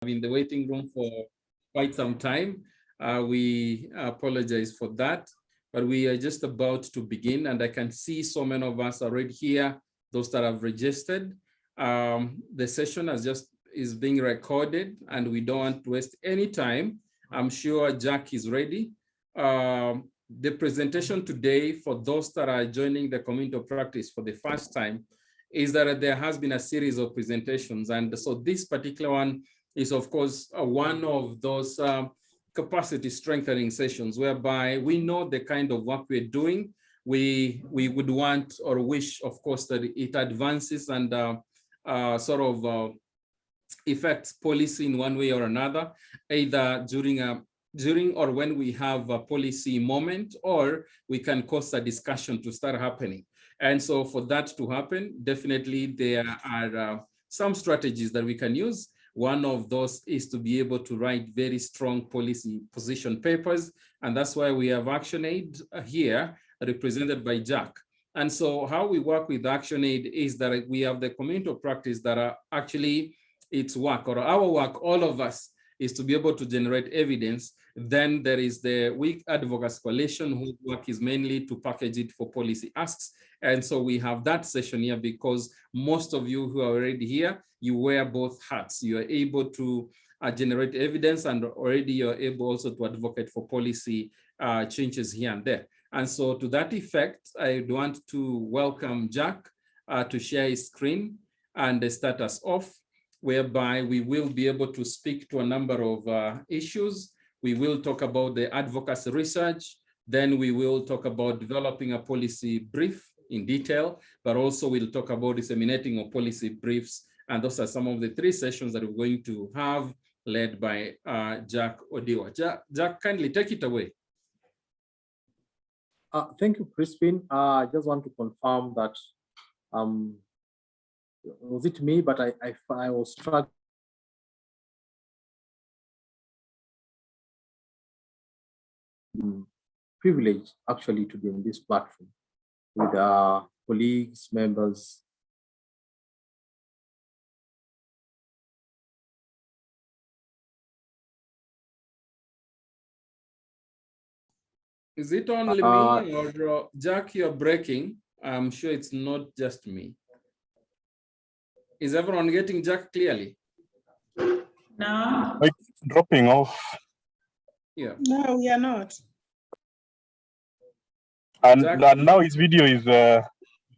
in the waiting room for quite some time. We apologize for that, but we are just about to begin, and I can see so many of us already here, those that have registered. The session is being recorded, and we don't want to waste any time. I'm sure Jack is ready. The presentation today, for those that are joining the community of practice for the first time, is that there has been a series of presentations. And so this particular one is, of course, one of those capacity strengthening sessions whereby we know the kind of work we're doing. We would want or wish, of course, that it advances and sort of affects policy in one way or another, either during or when we have a policy moment, or we can cause a discussion to start happening. And so for that to happen, definitely there are some strategies that we can use. One of those is to be able to write very strong policy position papers. And that's why we have ActionAid here, represented by Jack. And so how we work with ActionAid is that we have the community of practice that are actually its work, or our work, all of us, is to be able to generate evidence. Then there is the Weak Advocacy Coalition, whose work is mainly to package it for policy asks. And so we have that session here because most of you who are already here, you wear both hats. You are able to generate evidence, and already you're able also to advocate for policy changes here and there. And so to that effect, I want to welcome Jack to share his screen and start us off, whereby we will be able to speak to a number of issues. We will talk about the advocacy research. Then we will talk about developing a policy brief in detail, but also we'll talk about disseminating of policy briefs. And those are some of the three sessions that we're going to have, led by Jack Odiwa. Jack, kindly take it away. Thank you, Crispin. I just want to confirm that was it me, but I was struck. Privilege actually to be on this platform with our colleagues, members. Is it only me, or Jack, you're breaking? I'm sure it's not just me. Is everyone getting Jack clearly? No. It's dropping off. Yeah. No, we are not. And now his video is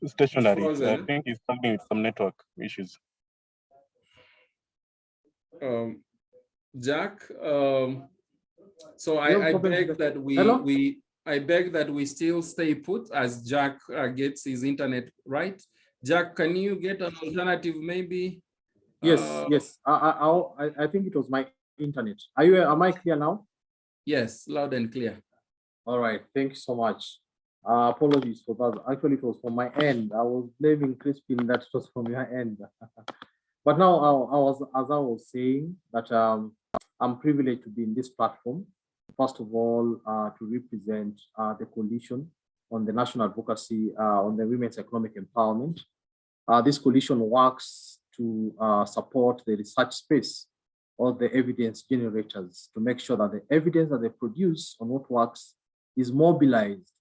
stationary. Frozen. I think he's having some network issues. Jack, so I beg that we still stay put as Jack gets his internet right. Jack, can you get an alternative maybe? Yes, yes. I think it was my internet. Am I clear now? Yes, loud and clear. All right, thank you so much. Apologies for that. Actually, it was from my end. I was blaming Crispin that it was from your end. But now, as I was saying, that I'm privileged to be in this platform. First of all, to represent the coalition on the national advocacy on the women's economic empowerment. This coalition works to support the research space or the evidence generators to make sure that the evidence that they produce on what works is mobilized.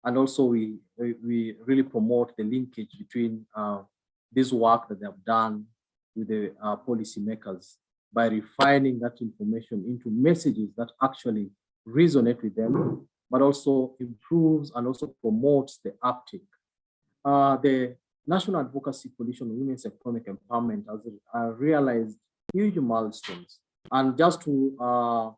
And also we really promote the linkage between this work that they have done with the policymakers by refining that information into messages that actually resonate with them, but also improves and also promotes the uptake. The National Advocacy Coalition on Women's Economic Empowerment has realized huge milestones. And just to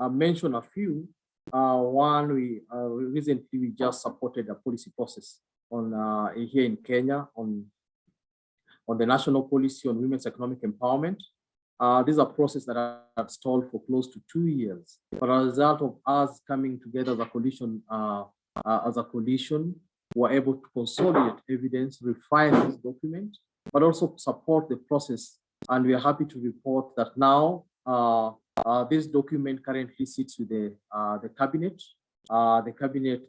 mention a few, one, we recently just supported a policy process on here in Kenya on the national policy on women's economic empowerment. This is a process that had stalled for close to 2 years. But as a result of us coming together as a coalition, we're able to consolidate evidence, refine this document, but also support the process. And we are happy to report that now this document currently sits with the cabinet. The cabinet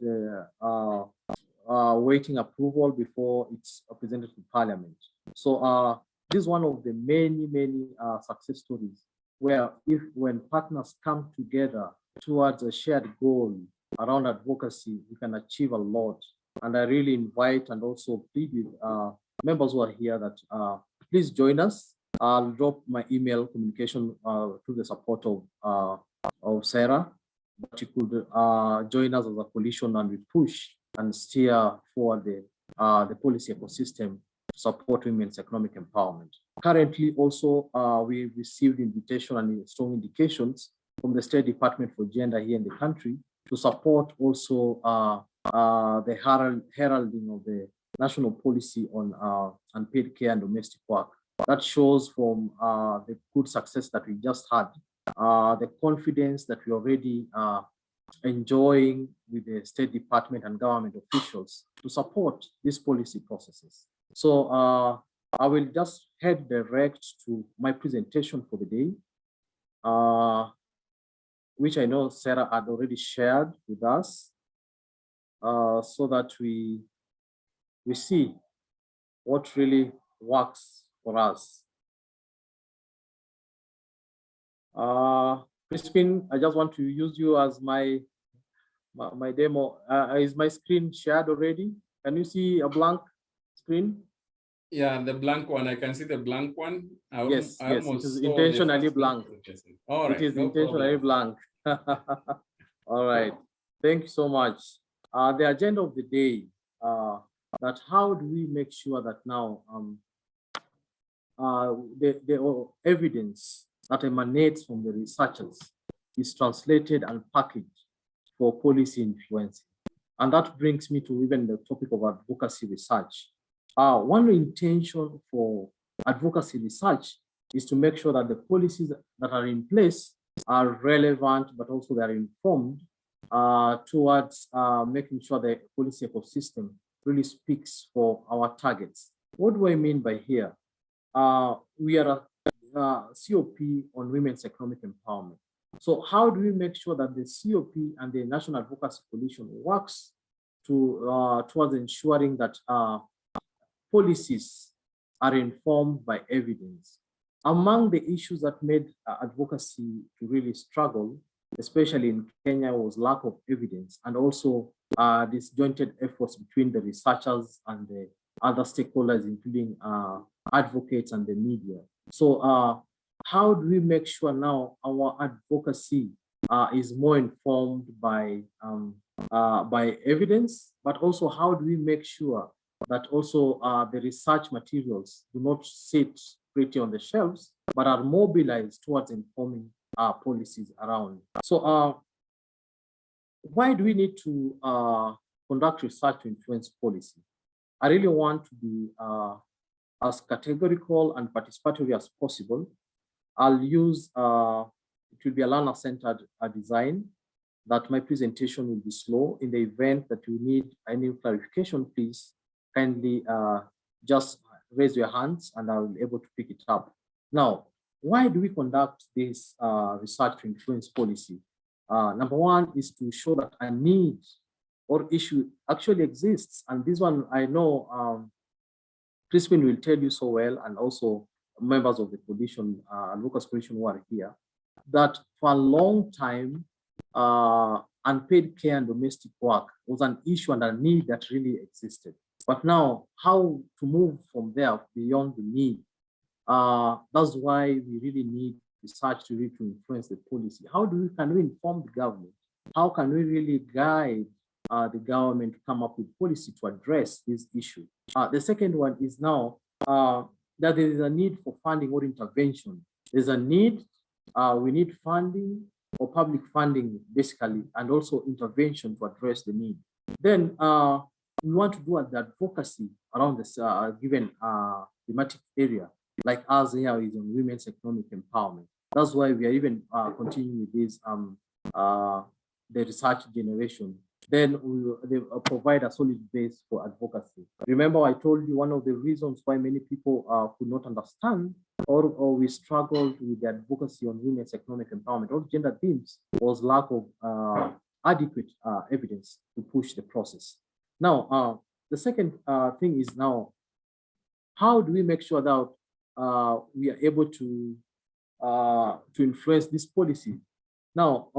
waiting approval before it's presented to Parliament. So this is one of the many success stories where when partners come together towards a shared goal around advocacy, we can achieve a lot. And I really invite and also plead with members who are here that please join us. I'll drop my email communication to the support of Sarah, but you could join us as a coalition and we push and steer forward the policy ecosystem to support women's economic empowerment. Currently, also, we received invitation and strong indications from the State Department for Gender here in the country to support also the heralding of the national policy on unpaid care and domestic work. That shows from the good success that we just had, the confidence that we already enjoying with the State Department and government officials to support these policy processes. So I will just head direct to my presentation for the day, which I know Sarah had already shared with us, so that we see what really works for us. Crispin, I just want to use you as my demo. Is my screen shared already? Can you see a blank screen? Yeah, the blank one. I can see the blank one. Yes, it is intentionally blank. All right, it is intentionally blank. All right, thank you so much. The agenda of the day, that how do we make sure that now the evidence that emanates from the researchers is translated and packaged for policy influence. And that brings me to even the topic of advocacy research. One intention for advocacy research is to make sure that the policies that are in place are relevant, but also they are informed towards making sure the policy ecosystem really speaks for our targets. What do I mean by here? We are a COP on women's economic empowerment. So how do we make sure that the COP and the National Advocacy Coalition works towards ensuring that policies are informed by evidence? Among the issues that made advocacy to really struggle, especially in Kenya, was lack of evidence, and also disjointed efforts between the researchers and the other stakeholders, including advocates and the media. So how do we make sure now our advocacy is more informed by evidence, but also how do we make sure that also the research materials do not sit pretty on the shelves, but are mobilized towards informing our policies around? So why do we need to conduct research to influence policy? I really want to be as categorical and participatory as possible. I'll use, it will be a learner-centered design, that my presentation will be slow. In the event that you need any clarification, please kindly just raise your hands and I will be able to pick it up. Now, why do we conduct this research to influence policy? Number one is to show that a need or issue actually exists. And this one, I know Crispin will tell you so well, and also members of the coalition, Lucas coalition who are here, that for a long time, unpaid care and domestic work was an issue and a need that really existed. But now, how to move from there beyond the need? That's why we really need research to really influence the policy. Can we inform the government? How can we really guide the government to come up with policy to address this issue? The second one is now that there is a need for funding or intervention. There's a need, we need funding or public funding basically, and also intervention to address the need. Then we want to do the advocacy around this given thematic area, like us here is on women's economic empowerment. That's why we are even continuing with this, the research generation. Then they provide a solid base for advocacy. Remember, I told you one of the reasons why many people could not understand or we struggled with the advocacy on women's economic empowerment or gender themes was lack of adequate evidence to push the process. Now, the second thing is now, how do we make sure that we are able to to influence this policy. Now,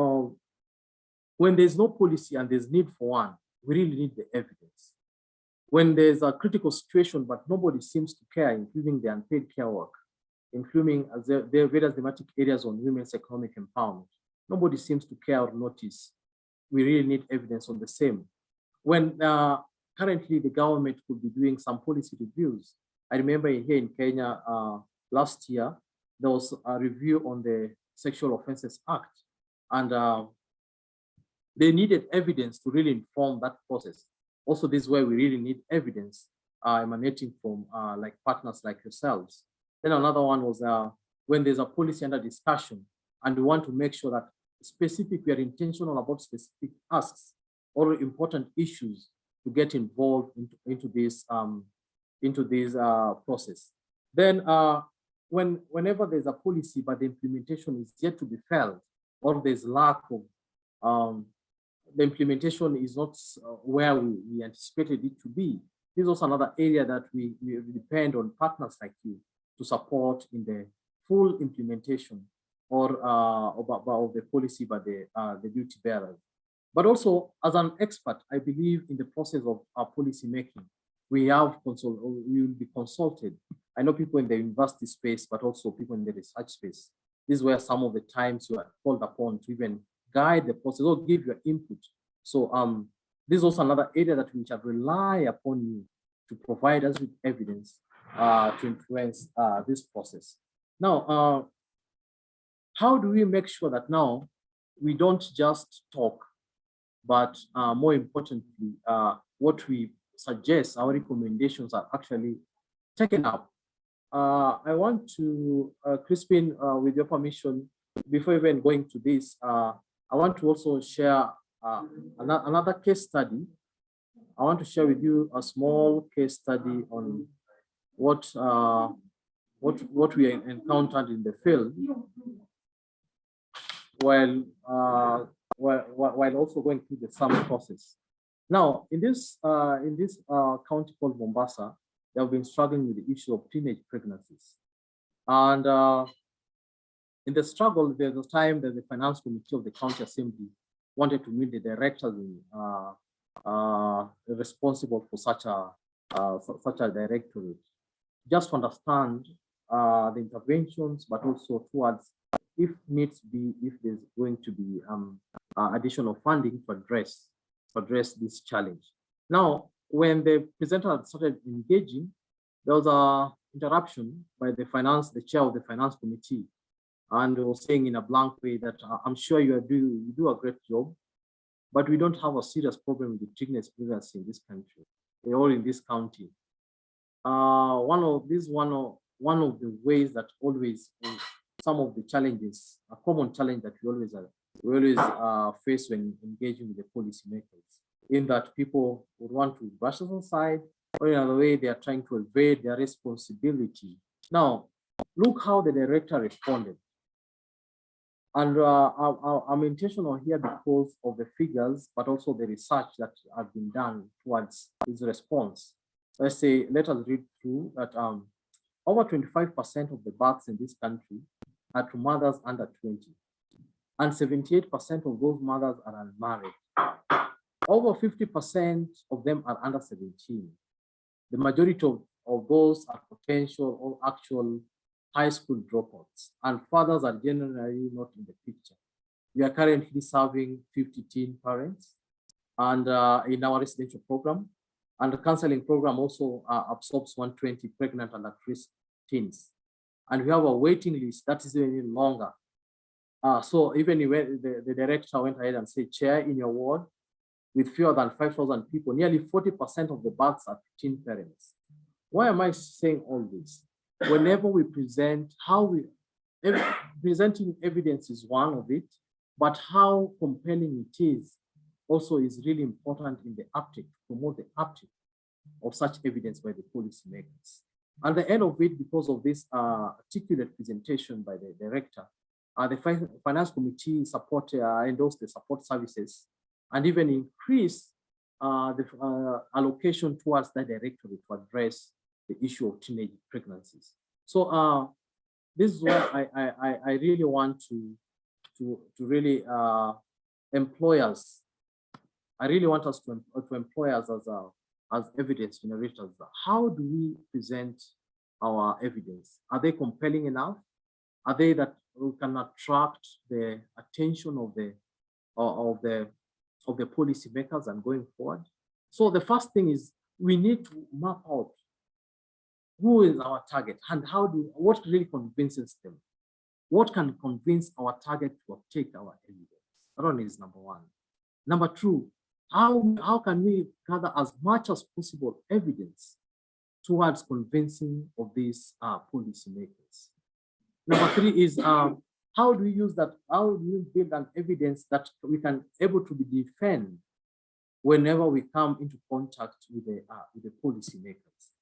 when there's no policy and there's need for one, we really need the evidence. When there's a critical situation, but nobody seems to care, including the unpaid care work, including the various thematic areas on women's economic empowerment, nobody seems to care or notice. We really need evidence on the same. When currently the government could be doing some policy reviews. I remember here in Kenya last year, there was a review on the Sexual Offences Act, and they needed evidence to really inform that process. Also, this is where we really need evidence emanating from like partners like yourselves. Then another one was when there's a policy under discussion and we want to make sure that we are intentional about specific asks or important issues to get involved into this process. Then whenever there's a policy but the implementation is yet to be felt, or there's lack of the implementation is not where we anticipated it to be, this is also another area that we depend on partners like you to support in the full implementation or of the policy by the duty bearers. But also, as an expert, I believe in the process of our policy making, we will be consulted. I know people in the university space, but also people in the research space. This is where some of the times you are called upon to even guide the process or give your input. So this is also another area that we shall rely upon you to provide us with evidence to influence this process. Now, how do we make sure that now we don't just talk, but more importantly, what we suggest, our recommendations are actually taken up? I want to, Crispin, with your permission, before even going to this, I want to also share another case study. I want to share with you a small case study on what we encountered in the field, while also going through the summer process. Now, in this county called Mombasa, they have been struggling with the issue of teenage pregnancies. And in the struggle, there's a time that the finance committee of the county assembly wanted to meet the directors responsible for such a directorate, just to understand the interventions, but also towards, if needs be, if there's going to be additional funding to address this challenge. Now, when the presenter started engaging, there was an interruption by the chair of the finance committee, and was saying in a blank way that I'm sure you do a great job, but we don't have a serious problem with the teenage pregnancy in this country, or in this county. One of the ways that always some of the challenges, a common challenge that we always face when engaging with the policymakers, in that people would want to brush us aside, or in another way they are trying to evade their responsibility. Now, look how the director responded. And I'm intentional here because of the figures, but also the research that have been done towards his response. Let us read through that over 25% of the births in this country are to mothers under 20, and 78% of those mothers are unmarried. Over 50% of them are under 17. The majority of those are potential or actual high school dropouts, and fathers are generally not in the picture. We are currently serving 50 teen parents and in our residential program, and the counseling program also absorbs 120 pregnant and at-risk teens. And we have a waiting list that is even longer. So even when the director went ahead and said, Chair, in your ward, with fewer than 5,000 people, nearly 40% of the births are teen parents. Why am I saying all this? Whenever we present, presenting evidence is one of it, but how compelling it is also is really important in the uptake, to promote the uptake of such evidence by the policymakers. At the end of it, because of this articulate presentation by the director, the finance committee endorsed the support services and even increased the allocation towards the directorate to address the issue of teenage pregnancies. So this is where I really want to really employers. I really want us to employ us as evidence generators. How do we present our evidence? Are they compelling enough? Are they that we can attract the attention of the policymakers and going forward? So the first thing is we need to map out who is our target and what really convinces them. What can convince our target to take our evidence? That one is number one. Number two, how can we gather as much as possible evidence towards convincing of these policymakers? Number three is how do we use that? How do we build an evidence that we can able to be defend whenever we come into contact with the policymakers?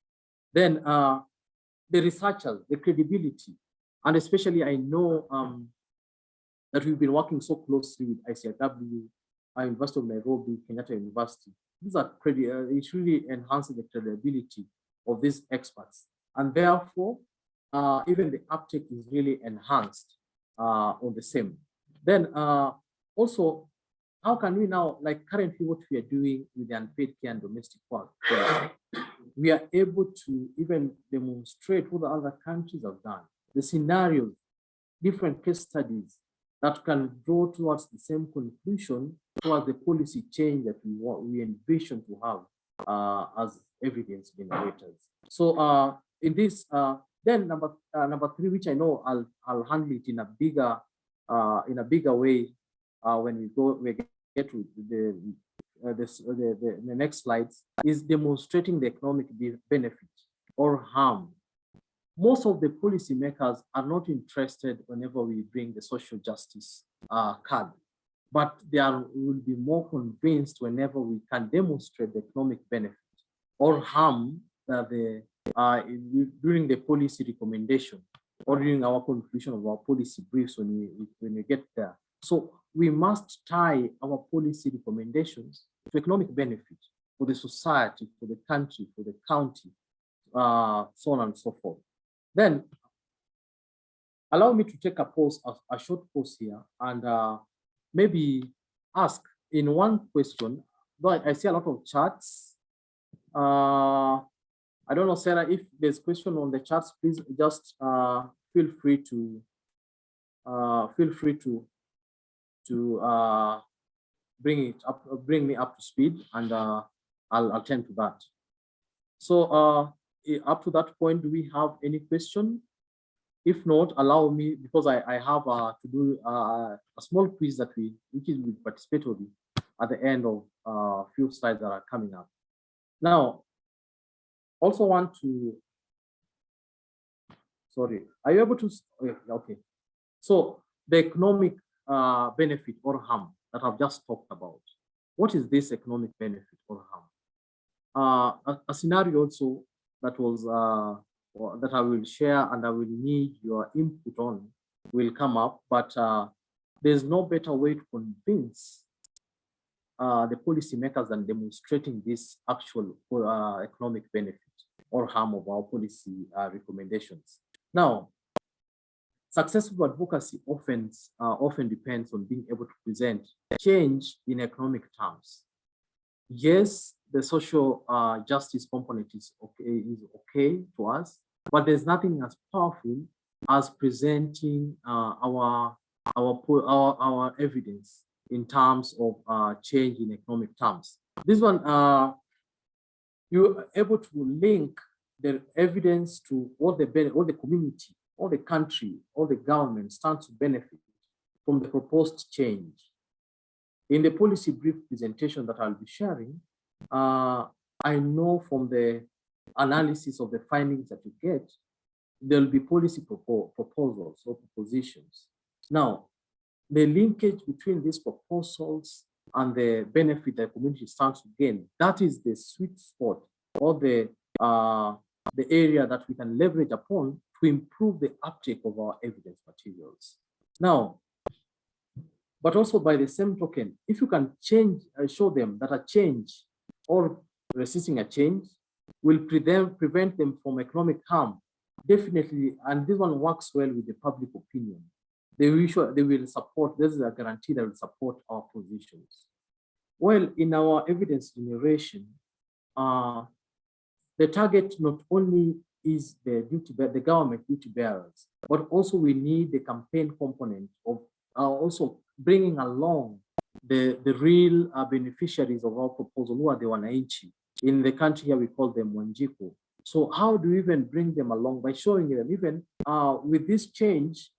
Then the researchers, the credibility, and especially I know that we've been working so closely with ICRW, University of Nairobi, Kenyatta University. These are it really enhances the credibility of these experts, and therefore even the uptake is really enhanced on the same. Then also, how can we now, like currently what we are doing with the unpaid care and domestic work, we are able to even demonstrate what the other countries have done, the scenarios, different case studies that can draw towards the same conclusion towards the policy change that we envision to have as evidence generators. So in this, then number three, which I know I'll handle it in a bigger way when we get to the next slides, is demonstrating the economic benefit or harm. Most of the policymakers are not interested whenever we bring the social justice card, but they will be more convinced whenever we can demonstrate the economic benefit or harm that during the policy recommendation or during our conclusion of our policy briefs when we get there. So we must tie our policy recommendations to economic benefit for the society, for the country, for the county, so on and so forth. Then allow me to take a short pause here and maybe ask in one question, though I see a lot of chats. I don't know, Sarah, if there's a question on the chats, please just feel free to bring me up to speed, and I'll attend to that. So up to that point, do we have any question? If not, allow me, because I have to do a small quiz which is participatory at the end of a few slides that are coming up. Now, also want to, sorry, are you able to, okay. So the economic benefit or harm that I've just talked about. What is this economic benefit or harm? A scenario also that was that I will share and I will need your input on will come up, but there's no better way to convince the policymakers than demonstrating this actual economic benefit or harm of our policy recommendations. Now, successful advocacy often depends on being able to present change in economic terms. Yes, the social justice component is okay to us, but there's nothing as powerful as presenting our evidence in terms of change in economic terms. This one, you're able to link the evidence to all the community, all the country, all the government stands to benefit from the proposed change. In the policy brief presentation that I'll be sharing, I know from the analysis of the findings that you get, there'll be policy proposals or propositions. Now, the linkage between these proposals and the benefit that the community stands to gain, that is the sweet spot or the area that we can leverage upon to improve the uptake of our evidence materials. Now, but also by the same token, if you can show them that a change or resisting a change will prevent them from economic harm, definitely, and this one works well with the public opinion. They will support, this is a guarantee that will support our positions. Well, in our evidence generation, the target not only is the government duty bearers, but also we need the campaign component of also bringing along the real beneficiaries of our proposal, who are the wananchi. In the country here, we call them Wanjiku. So how do we even bring them along? By showing them even with this change,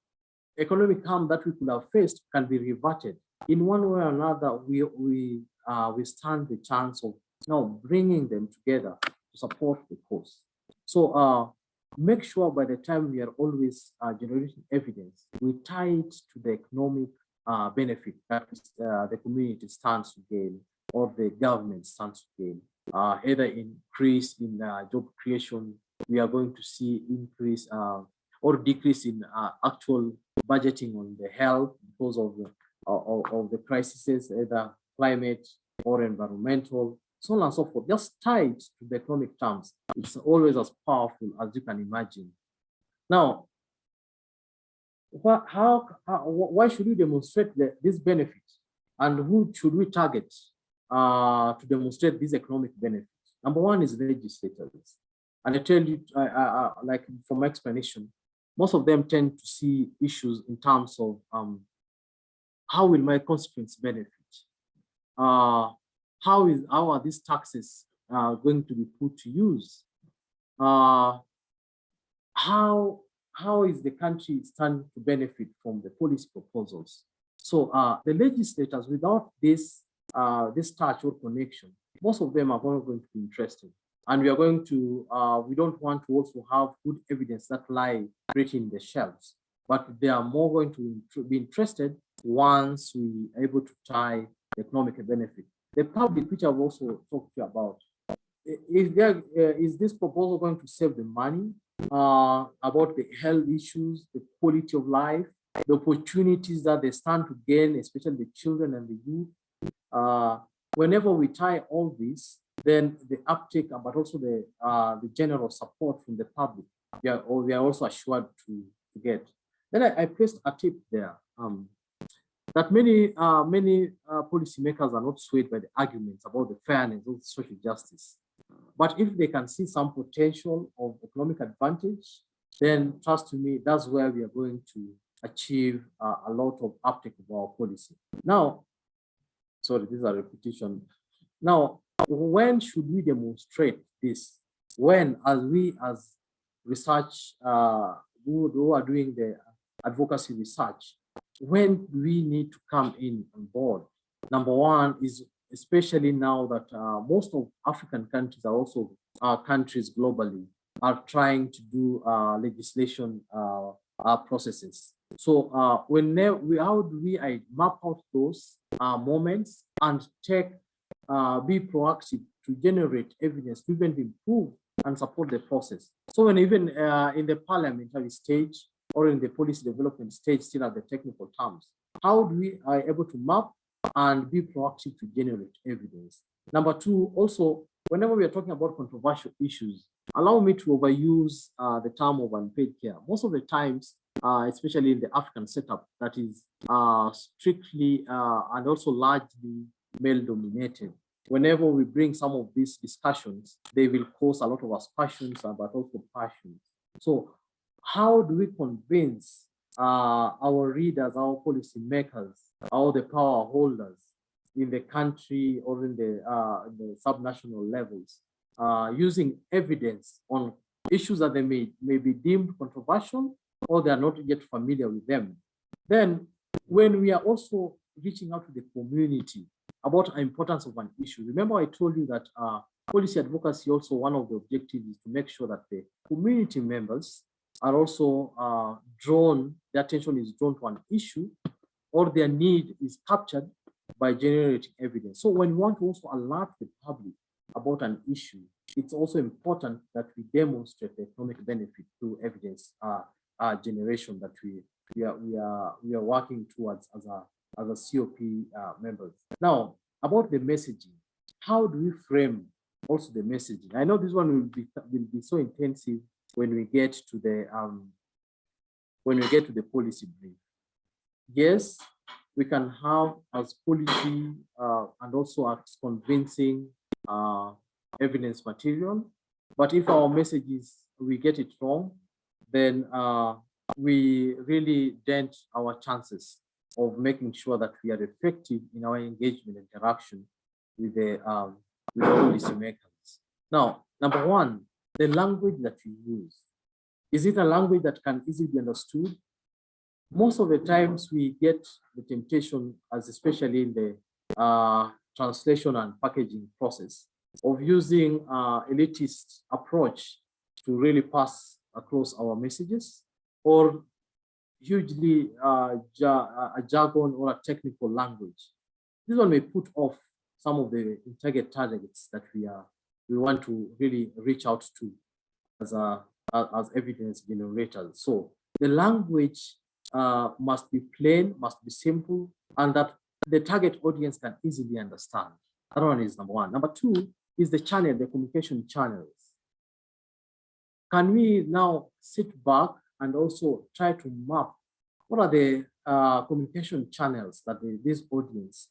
economic harm that we could have faced can be reverted. In one way or another, we stand the chance of now bringing them together to support the cause. So make sure by the time we are always generating evidence, we tie it to the economic benefit that the community stands to gain or the government stands to gain. Either increase in job creation, we are going to see increase or decrease in actual budgeting on the health because of the crises, either climate or environmental, so on and so forth. Just tied to the economic terms, it's always as powerful as you can imagine. Now, why should we demonstrate this benefit, and who should we target to demonstrate these economic benefits? Number one is legislators. And I tell you, like from my explanation, most of them tend to see issues in terms of how will my constituents benefit? How are these taxes going to be put to use? How is the country standing to benefit from the policy proposals? So the legislators, without this touch or connection, most of them are not going to be interested. And we are going to, we don't want to also have good evidence that lie written in the shelves, but they are more going to be interested once we are able to tie the economic benefit. The public, which I've also talked to you about, is this proposal going to save the money about the health issues, the quality of life, the opportunities that they stand to gain, especially the children and the youth? Whenever we tie all this, then the uptake, but also the general support from the public, we are also assured to get. Then I placed a tip there that many policymakers are not swayed by the arguments about the fairness of social justice. But if they can see some potential of economic advantage, then trust me, that's where we are going to achieve a lot of uptake of our policy. Now, sorry, this is a repetition. Now, when should we demonstrate this? When, as research, who are doing the advocacy research, when do we need to come in on board? Number one is, especially now that most of African countries are also countries globally are trying to do legislation processes. So how do we map out those moments and be proactive to generate evidence to even improve and support the process? So when even in the parliamentary stage or in the policy development stage, still at the technical terms, how do we are able to map and be proactive to generate evidence? Number two, also, whenever we are talking about controversial issues, allow me to overuse the term of unpaid care. Most of the times, especially in the African setup, that is strictly and also largely male-dominated. Whenever we bring some of these discussions, they will cause a lot of aspersions, but also passions. So how do we convince our readers, our policy makers, all the power holders in the country or in the subnational levels, using evidence on issues that they may be deemed controversial or they are not yet familiar with them? Then when we are also reaching out to the community about the importance of an issue, remember I told you that policy advocacy, also one of the objectives is to make sure that the community members are also their attention is drawn to an issue, or their need is captured by generating evidence. So when we want to also alert the public about an issue, it's also important that we demonstrate the economic benefit through evidence generation that we are working towards as a COP members. Now, about the messaging, how do we frame also the messaging? I know this one will be so intensive when we get to the policy brief. Yes, we can have as policy and also as convincing evidence material, but if our messages, we get it wrong, then we really dent our chances of making sure that we are effective in our engagement and interaction with the policy makers. Now, number one, the language that we use. Is it a language that can easily be understood? Most of the times we get the temptation, as especially in the translation and packaging process, of using elitist approach to really pass across our messages, or hugely a jargon or a technical language. This one may put off some of the target targets that we want to really reach out to as evidence generators. So the language must be plain, must be simple, and that the target audience can easily understand. That one is number one. Number two is the channel, the communication channels. Can we now sit back and also try to map what are the communication channels that this audience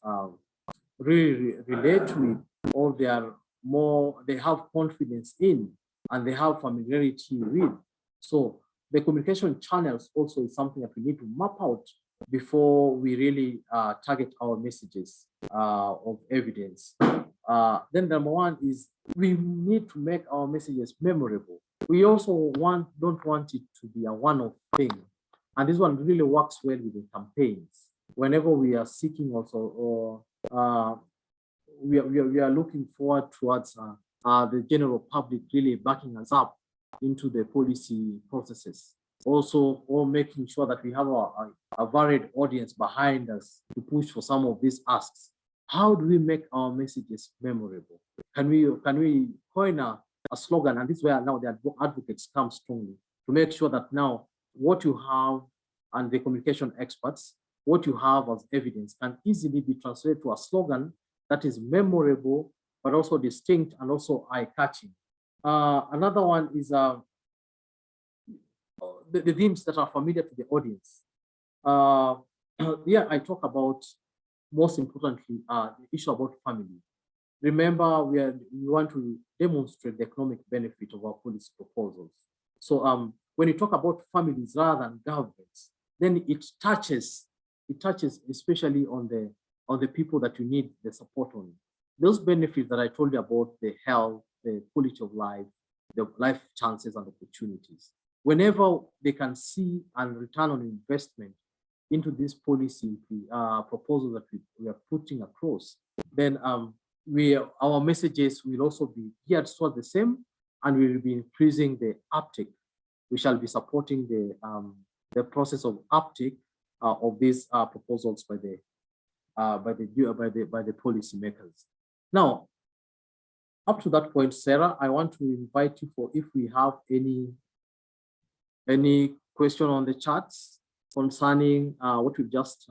really relate with, or they have confidence in, and they have familiarity with? So the communication channels also is something that we need to map out before we really target our messages of evidence. Then number one is we need to make our messages memorable. We also don't want it to be a one-off thing. And this one really works well with the campaigns. Whenever we are seeking also, or we are looking forward towards the general public really backing us up into the policy processes. Also, or making sure that we have a varied audience behind us to push for some of these asks. How do we make our messages memorable? Can we coin a slogan? And this is where now the advocates come strongly to make sure that now what you have, and the communication experts, what you have as evidence can easily be translated to a slogan that is memorable, but also distinct and also eye-catching. Another one is the themes that are familiar to the audience. Here I talk about, most importantly, the issue about family. Remember, we want to demonstrate the economic benefit of our policy proposals. So when you talk about families rather than governments, then it touches especially on the people that you need the support on. Those benefits that I told you about, the health, the quality of life, the life chances and opportunities. Whenever they can see and return on investment into this policy proposal that we are putting across, then our messages will also be geared towards the same, and we will be increasing the uptake. We shall be supporting the process of uptake of these proposals by the policy makers. Now, up to that point, Sarah, I want to invite you for if we have any question on the chats concerning what we've just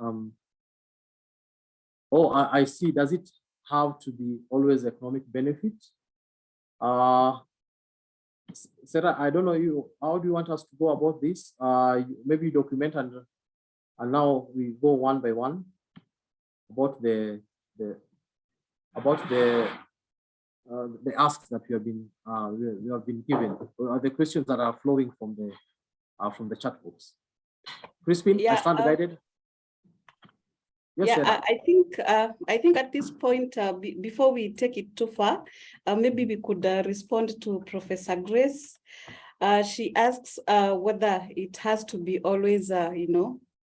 I see. Does it have to be always economic benefit? Sarah, I don't know how do you want us to go about this? Maybe document and now we go one by one about the asks that we have been given, or the questions that are flowing from the chat box. Crispin, Yeah, I stand guided. Yes, yeah, I think at this point, before we take it too far, maybe we could respond to Professor Grace. She asks whether it has to be always,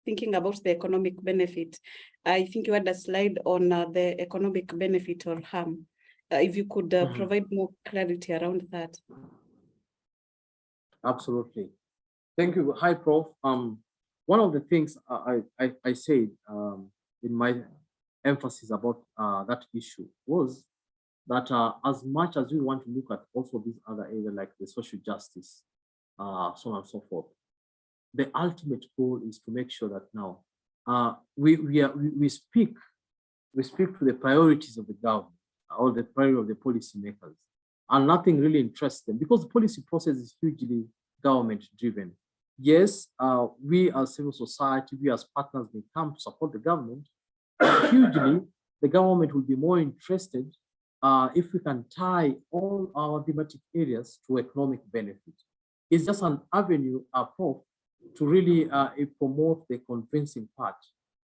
thinking about the economic benefit. I think you had a slide on the economic benefit or harm. If you could provide more clarity around that. Absolutely. Thank you. Hi, Prof. One of the things I said in my emphasis about that issue was that as much as we want to look at also these other areas like the social justice, so on and so forth, the ultimate goal is to make sure that now we speak to the priorities of the government or the priority of the policymakers, and nothing really interests them, because the policy process is hugely government driven. Yes, we as civil society, we as partners may come to support the government. Hugely, the government will be more interested if we can tie all our thematic areas to economic benefit. It's just an avenue, Prof, to really promote the convincing part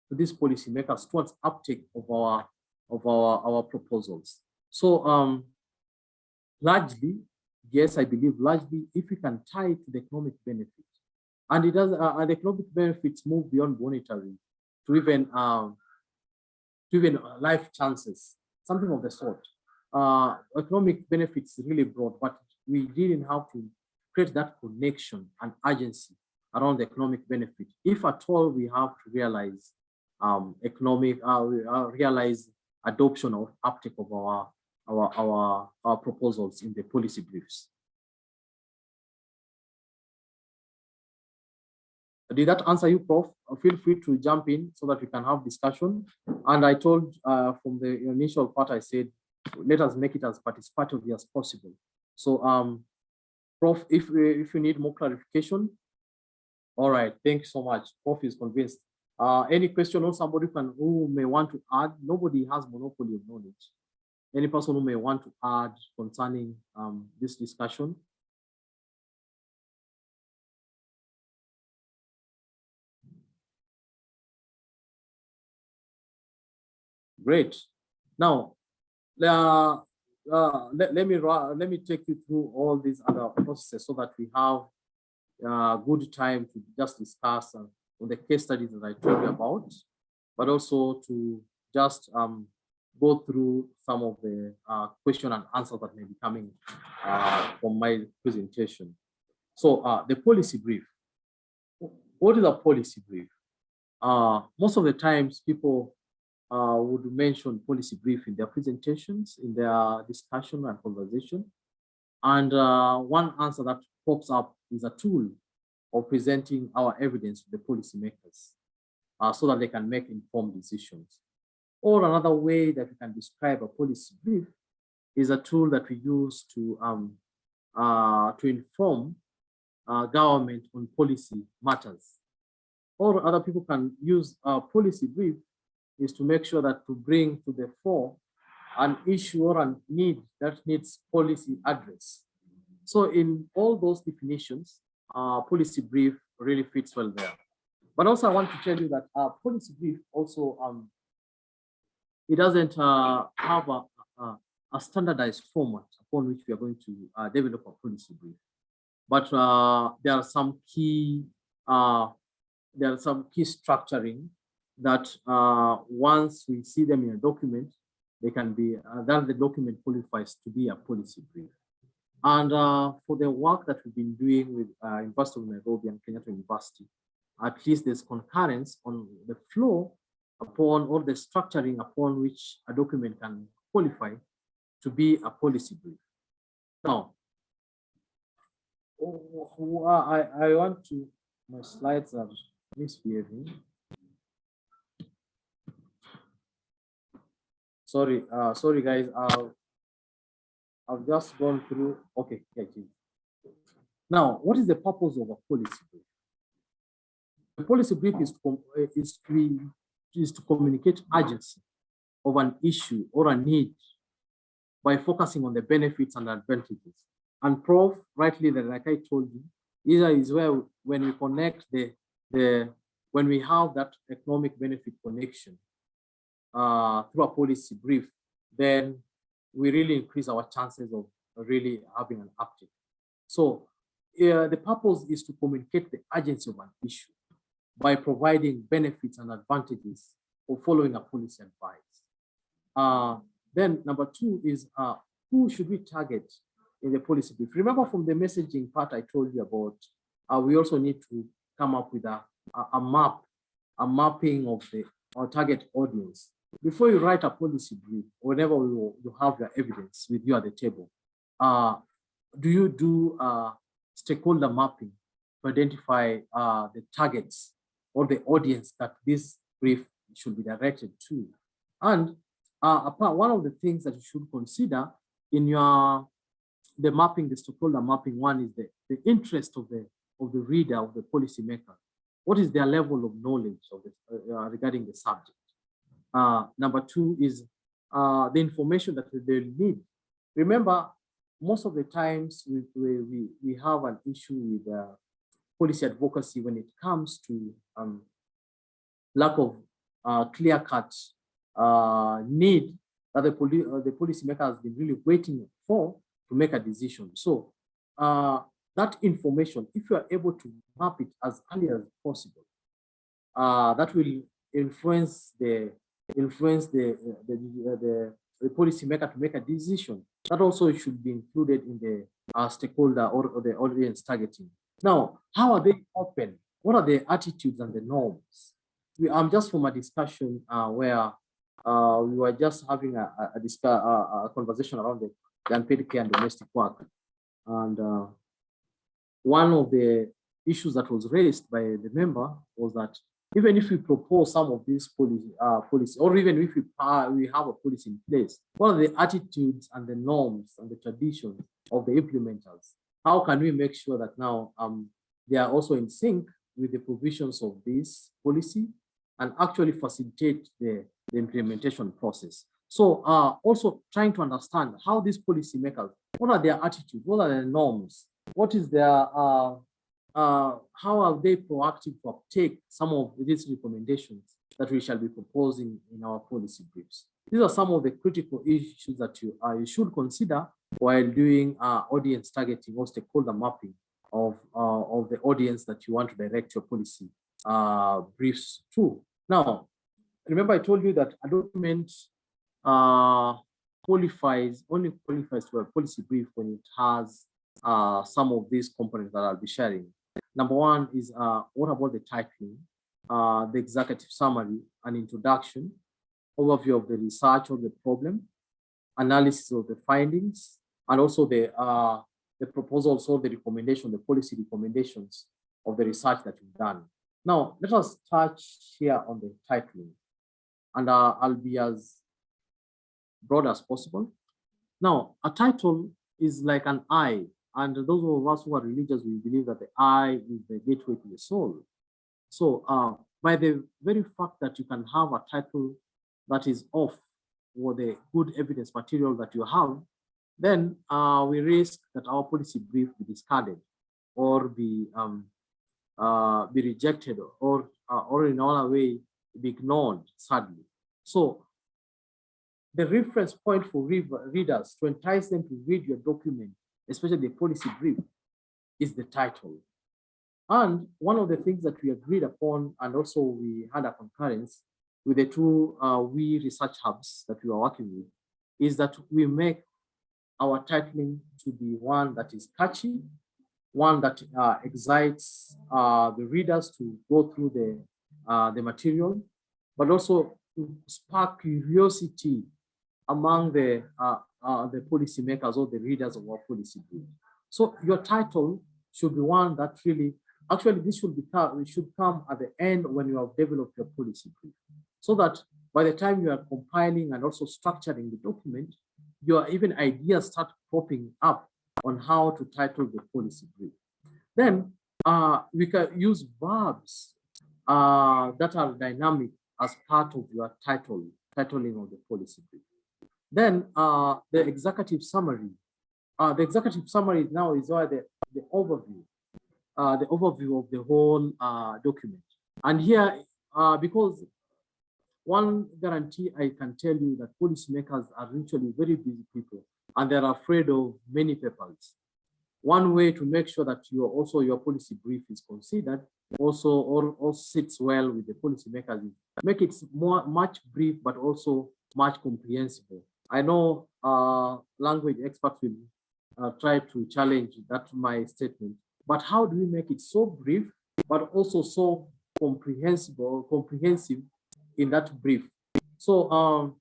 to these policymakers towards uptake of our proposals. So largely, yes, I believe largely if we can tie it to the economic benefit, and it does, and economic benefits move beyond monetary to even life chances, something of the sort. Economic benefits really broad, but we didn't have to create that connection and urgency around the economic benefit. If at all we have to realize realize adoption or uptake of our proposals in the policy briefs. Did that answer you, Prof? Feel free to jump in so that we can have discussion. And I told from the initial part, I said, let us make it as participatory as possible. So, Prof, if you need more clarification, all right, thank you so much. Prof is convinced. Any question or somebody who may want to add? Nobody has monopoly of knowledge. Any person who may want to add concerning this discussion? Great. Now, let me take you through all these other processes so that we have good time to just discuss on the case studies that I told you about, but also to just go through some of the question and answers that may be coming from my presentation. So the policy brief. What is a policy brief? Most of the times people would mention policy brief in their presentations, in their discussion and conversation. And one answer that pops up is a tool of presenting our evidence to the policymakers so that they can make informed decisions. Or another way that we can describe a policy brief is a tool that we use to inform government on policy matters. Or other people can use a policy brief is to make sure that to bring to the fore an issue or a need that needs policy address. So in all those definitions, policy brief really fits well there. But also I want to tell you that our policy brief also, it doesn't have a standardized format upon which we are going to develop a policy brief. But there are some key structuring that once we see them in a document, they can be, then the document qualifies to be a policy brief. And for the work that we've been doing with University of Nairobi and Kenyatta University, at least there's concurrence on the flow upon or the structuring upon which a document can qualify to be a policy brief. Now, I want to, my slides are misbehaving. Sorry, sorry guys, I've just gone through, okay, yeah, now, what is the purpose of a policy brief? The policy brief is to communicate urgency of an issue or a need by focusing on the benefits and advantages. And Prof, rightly, like I told you, either is where when we connect when we have that economic benefit connection through a policy brief, then we really increase our chances of really having an uptake. So the purpose is to communicate the urgency of an issue by providing benefits and advantages of following a policy advice. Then number two is who should we target in the policy brief? Remember from the messaging part I told you about, we also need to come up with a mapping of our target audience. Before you write a policy brief, whenever you have your evidence with you at the table, do you do stakeholder mapping to identify the targets or the audience that this brief should be directed to? And one of the things that you should consider in the mapping, the stakeholder mapping, one is the interest of the reader, of the policymaker. What is their level of knowledge of regarding the subject? Number two is the information that they need. Remember, most of the times we have an issue with policy advocacy when it comes to lack of clear-cut need that the policymaker has been really waiting for to make a decision. So that information, if you are able to map it as early as possible, that will influence the policymaker to make a decision. That also should be included in the stakeholder or the audience targeting. Now, how are they open? What are the attitudes and the norms? I'm just from a discussion where we were just having a conversation around the unpaid care and domestic work. And one of the issues that was raised by the member was that even if we propose some of these policy, or even if we have a policy in place, what are the attitudes and the norms and the traditions of the implementers? How can we make sure that now they are also in sync with the provisions of this policy and actually facilitate the implementation process? So also trying to understand how these policymakers, what are their attitudes, what are their norms, what is their how are they proactive to uptake some of these recommendations that we shall be proposing in our policy briefs? These are some of the critical issues that you should consider while doing audience targeting or stakeholder mapping of the audience that you want to direct your policy briefs to. Now, remember I told you that a document only qualifies to a policy brief when it has some of these components that I'll be sharing. Number one is what about the titling, the executive summary, an introduction, overview of the research of the problem, analysis of the findings, and also the proposals or the recommendation, the policy recommendations of the research that you've done. Now, let us touch here on the titling, and I'll be as broad as possible. Now, a title is like an eye. And those of us who are religious, we believe that the eye is the gateway to the soul. So by the very fact that you can have a title that is off or the good evidence material that you have, then we risk that our policy brief be discarded or be rejected or in another way be ignored, sadly. So the reference point for readers to entice them to read your document, especially the policy brief, is the title. And one of the things that we agreed upon, and also we had a concurrence with the two WE research hubs that we are working with, is that we make our titling to be one that is catchy, one that excites the readers to go through the material, but also to spark curiosity among the policymakers or the readers of our policy brief. So your title should be one that really, actually this should come at the end when you have developed your policy brief, so that by the time you are compiling and also structuring the document, your even ideas start popping up on how to title the policy brief. Then we can use verbs that are dynamic as part of your titling of the policy brief. Then the executive summary. The executive summary now is the overview of the whole document. And here, because one guarantee I can tell you that policymakers are literally very busy people and they're afraid of many papers. One way to make sure that your policy brief is considered also sits well with the policymakers is make it much brief, but also much comprehensible. I know language experts will try to challenge my statement, but how do we make it so brief, but also so comprehensive in that brief? So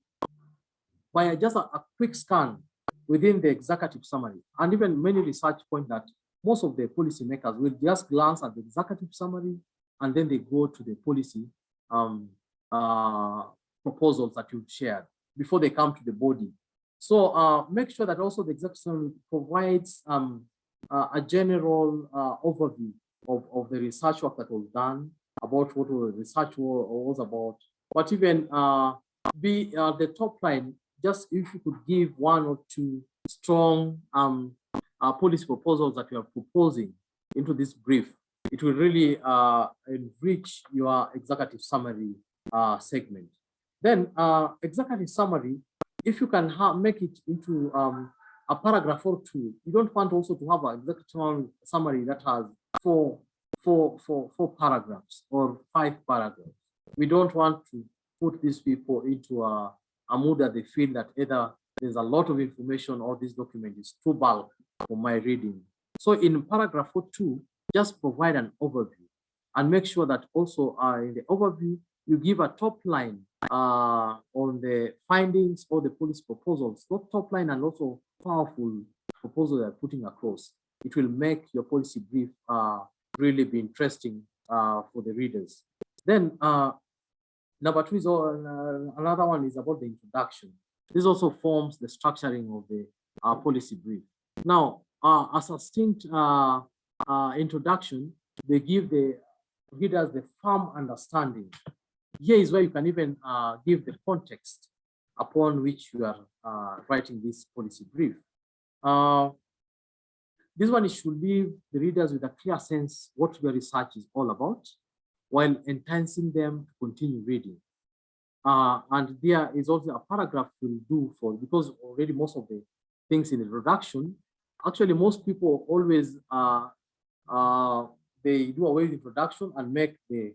by just a quick scan within the executive summary, and even many research point that most of the policymakers will just glance at the executive summary and then they go to the policy proposals that you've shared before they come to the body. So make sure that also the executive summary provides a general overview of the research work that was done, about what the research was about, but even be the top line, just if you could give one or two strong policy proposals that you are proposing into this brief, it will really enrich your executive summary segment. Then executive summary, if you can make it into a paragraph or two, you don't want also to have an executive summary that has four paragraphs or 5 paragraphs. We don't want to put these people into a mood that they feel that either there's a lot of information or this document is too bulk for my reading. So in paragraph 2, just provide an overview and make sure that also in the overview, you give a top line on the findings or the policy proposals, not top line and also powerful proposal they're putting across. It will make your policy brief really be interesting for the readers. Then number 2 is another one is about the introduction. This also forms the structuring of the policy brief. Now, a succinct introduction, they give the readers the firm understanding. Here is where you can even give the context upon which you are writing this policy brief. This one should leave the readers with a clear sense what your research is all about, while enticing them to continue reading. And there is also a paragraph will do for, because already most of the things in the introduction, actually most people always, they do away with introduction and make the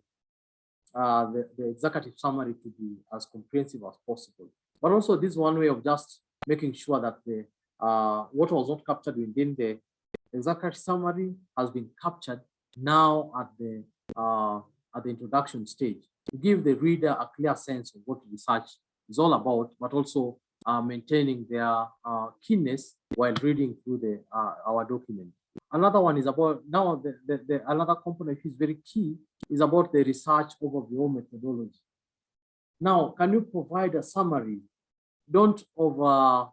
executive summary to be as comprehensive as possible. But also this one way of just making sure that the what was not captured within the executive summary has been captured now at the introduction stage, to give the reader a clear sense of what research is all about, but also maintaining their keenness while reading through our document. Another one is about, now another component which is very key is about the research overview methodology. Now, can you provide a summary? Don't over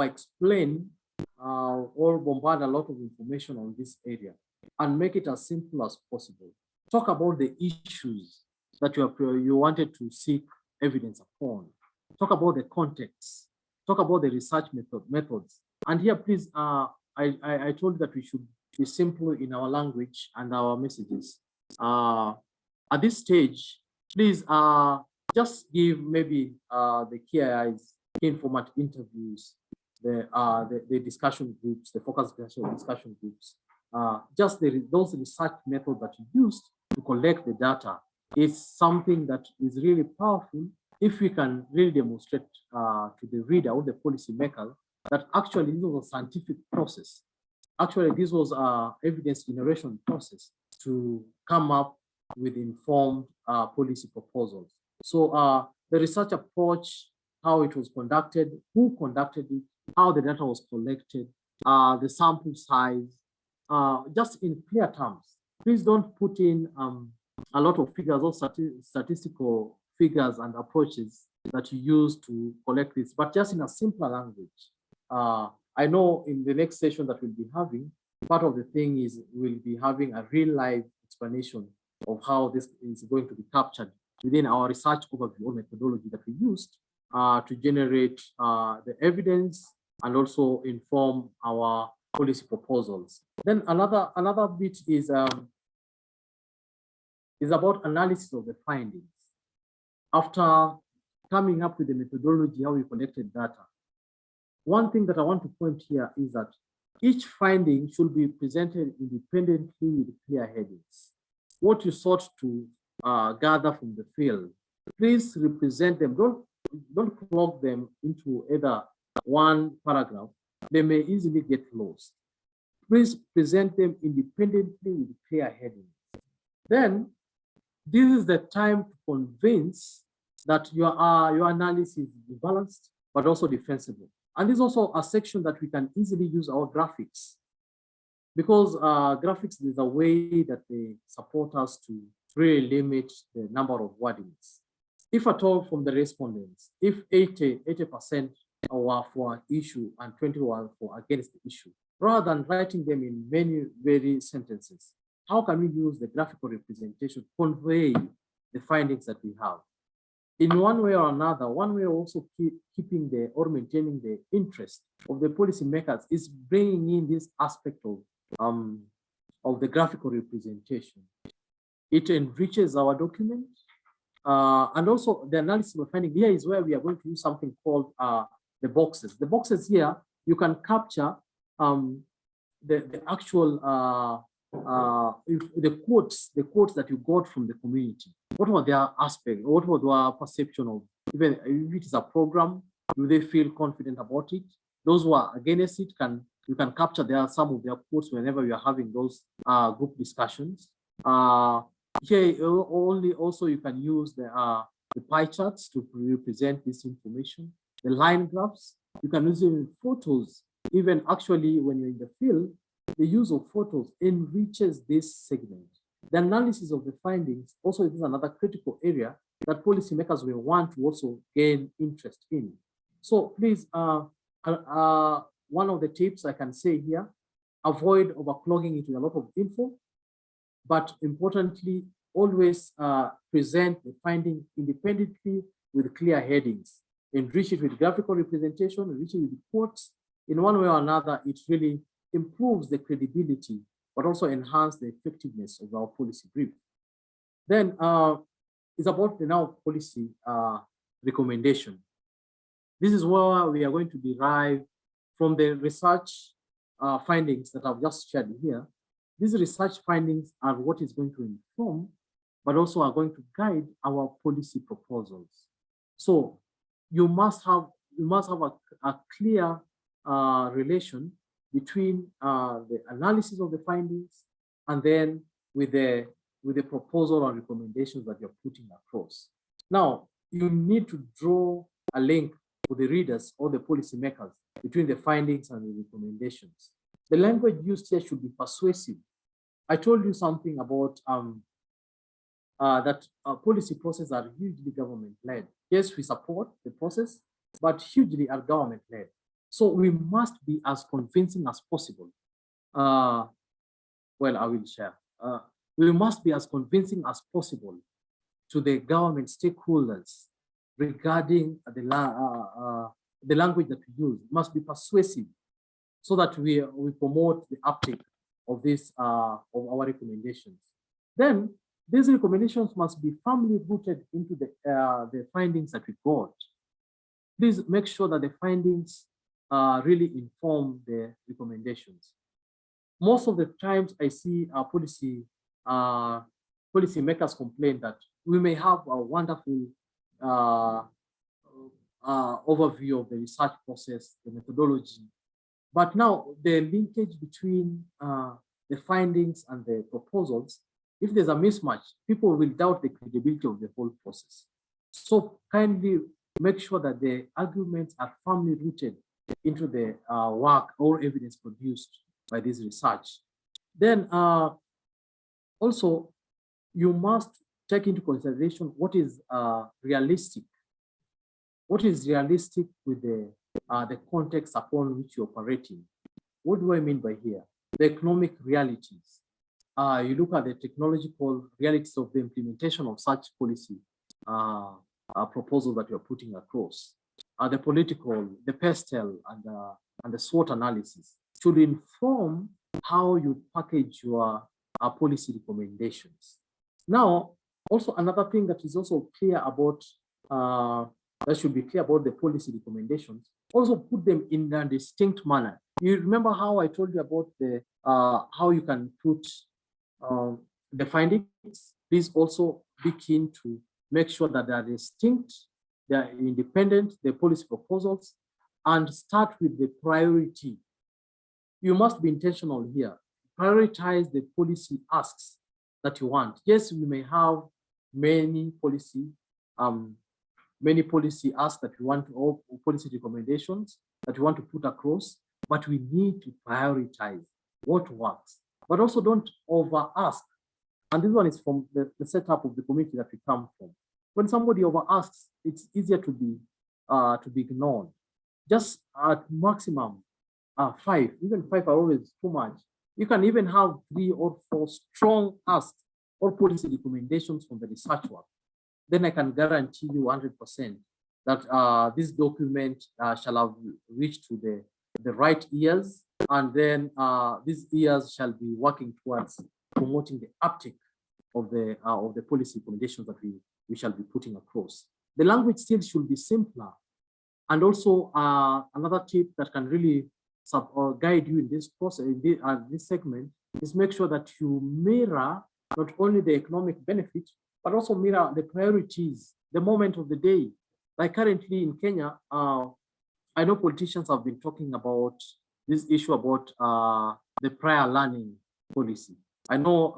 explain or bombard a lot of information on this area, and make it as simple as possible. Talk about the issues that you wanted to seek evidence upon. Talk about the context. Talk about the research methods. And here, please, I told you that we should be simple in our language and our messages. At this stage, please just give maybe the KIIs, key informant interviews, the discussion groups, the focus discussion groups, just those research methods that you used to collect the data is something that is really powerful if we can really demonstrate to the reader or the policymaker that actually this was a scientific process. Actually, this was an evidence generation process to come up with informed policy proposals. So the research approach, how it was conducted, who conducted it, how the data was collected, the sample size, just in clear terms. Please don't put in a lot of figures or statistical figures and approaches that you use to collect this, but just in a simpler language. I know in the next session that we'll be having, part of the thing is we'll be having a real life explanation of how this is going to be captured within our research overview or methodology that we used to generate the evidence and also inform our policy proposals. Then another bit is about analysis of the findings. After coming up with the methodology, how we collected data, one thing that I want to point here is that each finding should be presented independently with clear headings. What you sought to gather from the field, please represent them. Don't plug them into either one paragraph. They may easily get lost. Please present them independently with clear headings. Then this is the time to convince that your analysis is balanced, but also defensible. And this is also a section that we can easily use our graphics, because graphics is a way that they support us to really limit the number of wordings. If at all from the respondents, if 80% were for an issue and 20 were for against the issue, rather than writing them in many very sentences. How can we use the graphical representation to convey the findings that we have? In one way or another, one way also keeping the or maintaining the interest of the policymakers is bringing in this aspect of the graphical representation. It enriches our document, and also the analysis we're finding here is where we are going to use something called the boxes. The boxes here, you can capture the actual the quotes that you got from the community. What were their aspect? What was their perception of, even if it is a program, do they feel confident about it? Those who are against it, you can capture there some of their quotes whenever you are having those group discussions. Here only also you can use the pie charts to represent this information. The line graphs, you can use even photos. Even actually when you're in the field, the use of photos enriches this segment. The analysis of the findings also is another critical area that policymakers will want to also gain interest in. So please, one of the tips I can say here, avoid overclogging it with a lot of info, but importantly, always present the finding independently with clear headings. Enrich it with graphical representation, enrich it with quotes. In one way or another, it really improves the credibility, but also enhance the effectiveness of our policy brief. Then it's about the now policy recommendation. This is where we are going to derive from the research findings that I've just shared here. These research findings are what is going to inform, but also are going to guide our policy proposals. So you must have a clear relation between the analysis of the findings and then with the proposal and recommendations that you're putting across. Now, you need to draw a link for the readers or the policymakers between the findings and the recommendations. The language used here should be persuasive. I told you something about that policy processes are hugely government-led. Yes, we support the process, but hugely are government-led. So we must be as convincing as possible. Well, I will share. We must be as convincing as possible to the government stakeholders regarding the language that we use. It must be persuasive so that we promote the uptake of this of our recommendations. Then these recommendations must be firmly rooted into the findings that we got. Please make sure that the findings really inform the recommendations. Most of the times I see policymakers complain that we may have a wonderful overview of the research process, the methodology, but now the linkage between the findings and the proposals, if there's a mismatch, people will doubt the credibility of the whole process. So kindly make sure that the arguments are firmly rooted into the work or evidence produced by this research. Then also, you must take into consideration what is realistic. What is realistic with the context upon which you're operating? What do I mean by here? The economic realities. You look at the technological realities of the implementation of such policy proposal that you're putting across. The political, the PESTEL, and the SWOT analysis should inform how you package your policy recommendations. Now, also another thing that is also clear about, that should be clear about the policy recommendations, also put them in a distinct manner. You remember how I told you about the how you can put the findings? Please also be keen to make sure that they are distinct, they are independent, the policy proposals, and start with the priority. You must be intentional here. Prioritize the policy asks that you want. Yes, we may have many policy asks that we want to, or policy recommendations that we want to put across, but we need to prioritize what works. But also don't over ask. And this one is from the setup of the community that we come from. When somebody over asks, it's easier to be ignored. Just at maximum, 5, even 5 are always too much. You can even have 3 or 4 strong asks or policy recommendations from the research work. Then I can guarantee you 100% that this document shall have reached to the right ears, and then these ears shall be working towards promoting the uptake of the policy recommendations that we shall be putting across. The language still should be simpler. And also another tip that can really guide you in this process, in this segment, is make sure that you mirror not only the economic benefit, but also mirror the priorities, the moment of the day. Like currently in Kenya, I know politicians have been talking about this issue about the prior learning policy. I know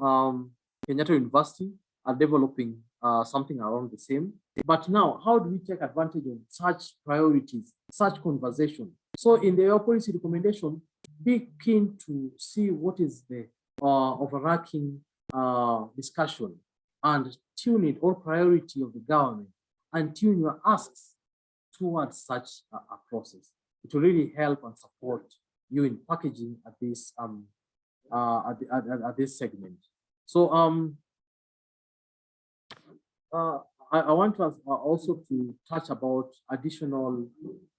Kenyatta University are developing something around the same. But now, how do we take advantage of such priorities, such conversation? So in the policy recommendation, be keen to see what is the overarching discussion and tune it, or priority of the government, and tune your asks towards such a process. It will really help and support you in packaging at this at this segment. So I want to also to touch about additional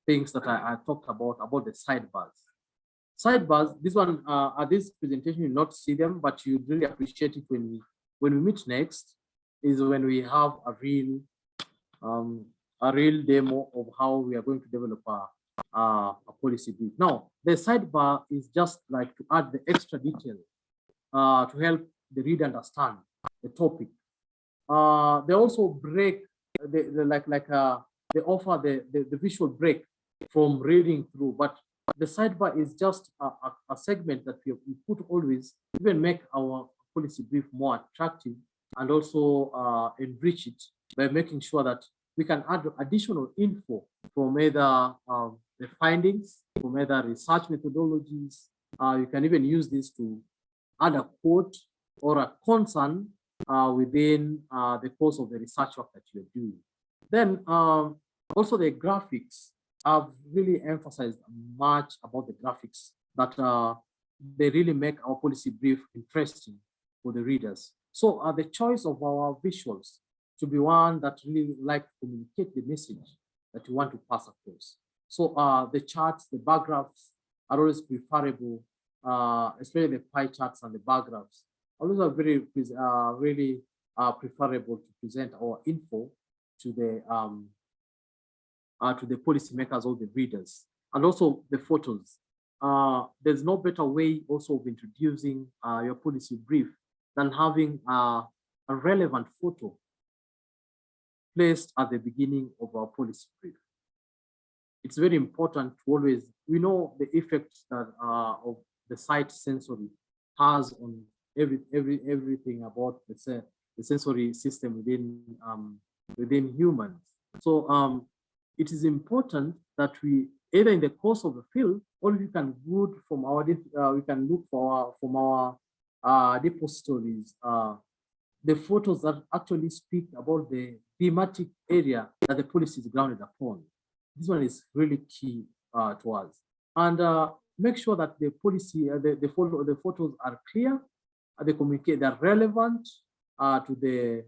things that I talked about the sidebars. Sidebars, this one, at this presentation, you'll not see them, but you really appreciate it when we meet next, is when we have a real demo of how we are going to develop a policy brief. Now, the sidebar is just like to add the extra detail to help the reader understand the topic. They also break, they offer the visual break from reading through, but the sidebar is just a segment that we put always, even make our policy brief more attractive, and also enrich it by making sure that we can add additional info from either the findings, from either research methodologies. You can even use this to add a quote or a concern within the course of the research work that you're doing. Then also the graphics, I've really emphasized much about the graphics, that they really make our policy brief interesting for the readers. So the choice of our visuals to be one that really like to communicate the message that you want to pass across. So the charts, the bar graphs are always preferable, especially the pie charts and the bar graphs. Always are very really preferable to present our info to the policymakers or the readers, and also the photos. There's no better way also of introducing your policy brief than having a relevant photo placed at the beginning of our policy brief. It's very important to always, we know the effects that of the sight sensory has on everything about the sensory system within humans. So it is important that we, either in the course of the film, or we can look from our depositories the photos that actually speak about the thematic area that the policy is grounded upon. This one is really key to us. And make sure that the policy, the photos are clear, they communicate, they're relevant to the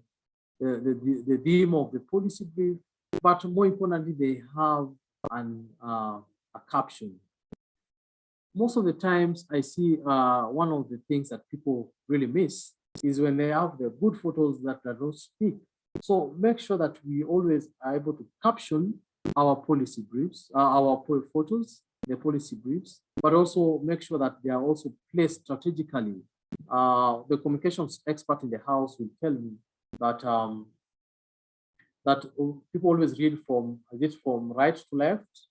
theme of the policy brief, but more importantly, they have a caption. Most of the times I see one of the things that people really miss is when they have the good photos that don't speak. So make sure that we always are able to caption our policy briefs, our photos, the policy briefs, but also make sure that they are also placed strategically. The communications expert in the house will tell me that that people always read from right to left.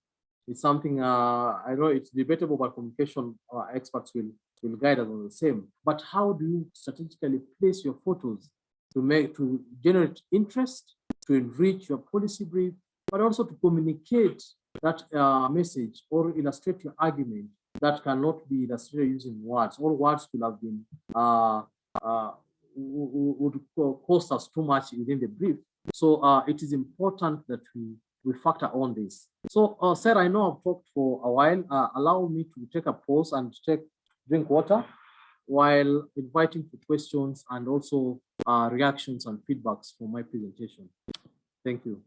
It's something I know it's debatable, but communication experts will guide us on the same. But how do you strategically place your photos to generate interest, to enrich your policy brief, but also to communicate that message or illustrate your argument that cannot be illustrated using words, or words could have been would cost us too much within the brief. So it is important that we factor on this. So, Sarah, I know I've talked for a while. Allow me to take a pause and drink water while inviting for questions and also reactions and feedbacks for my presentation. Thank you.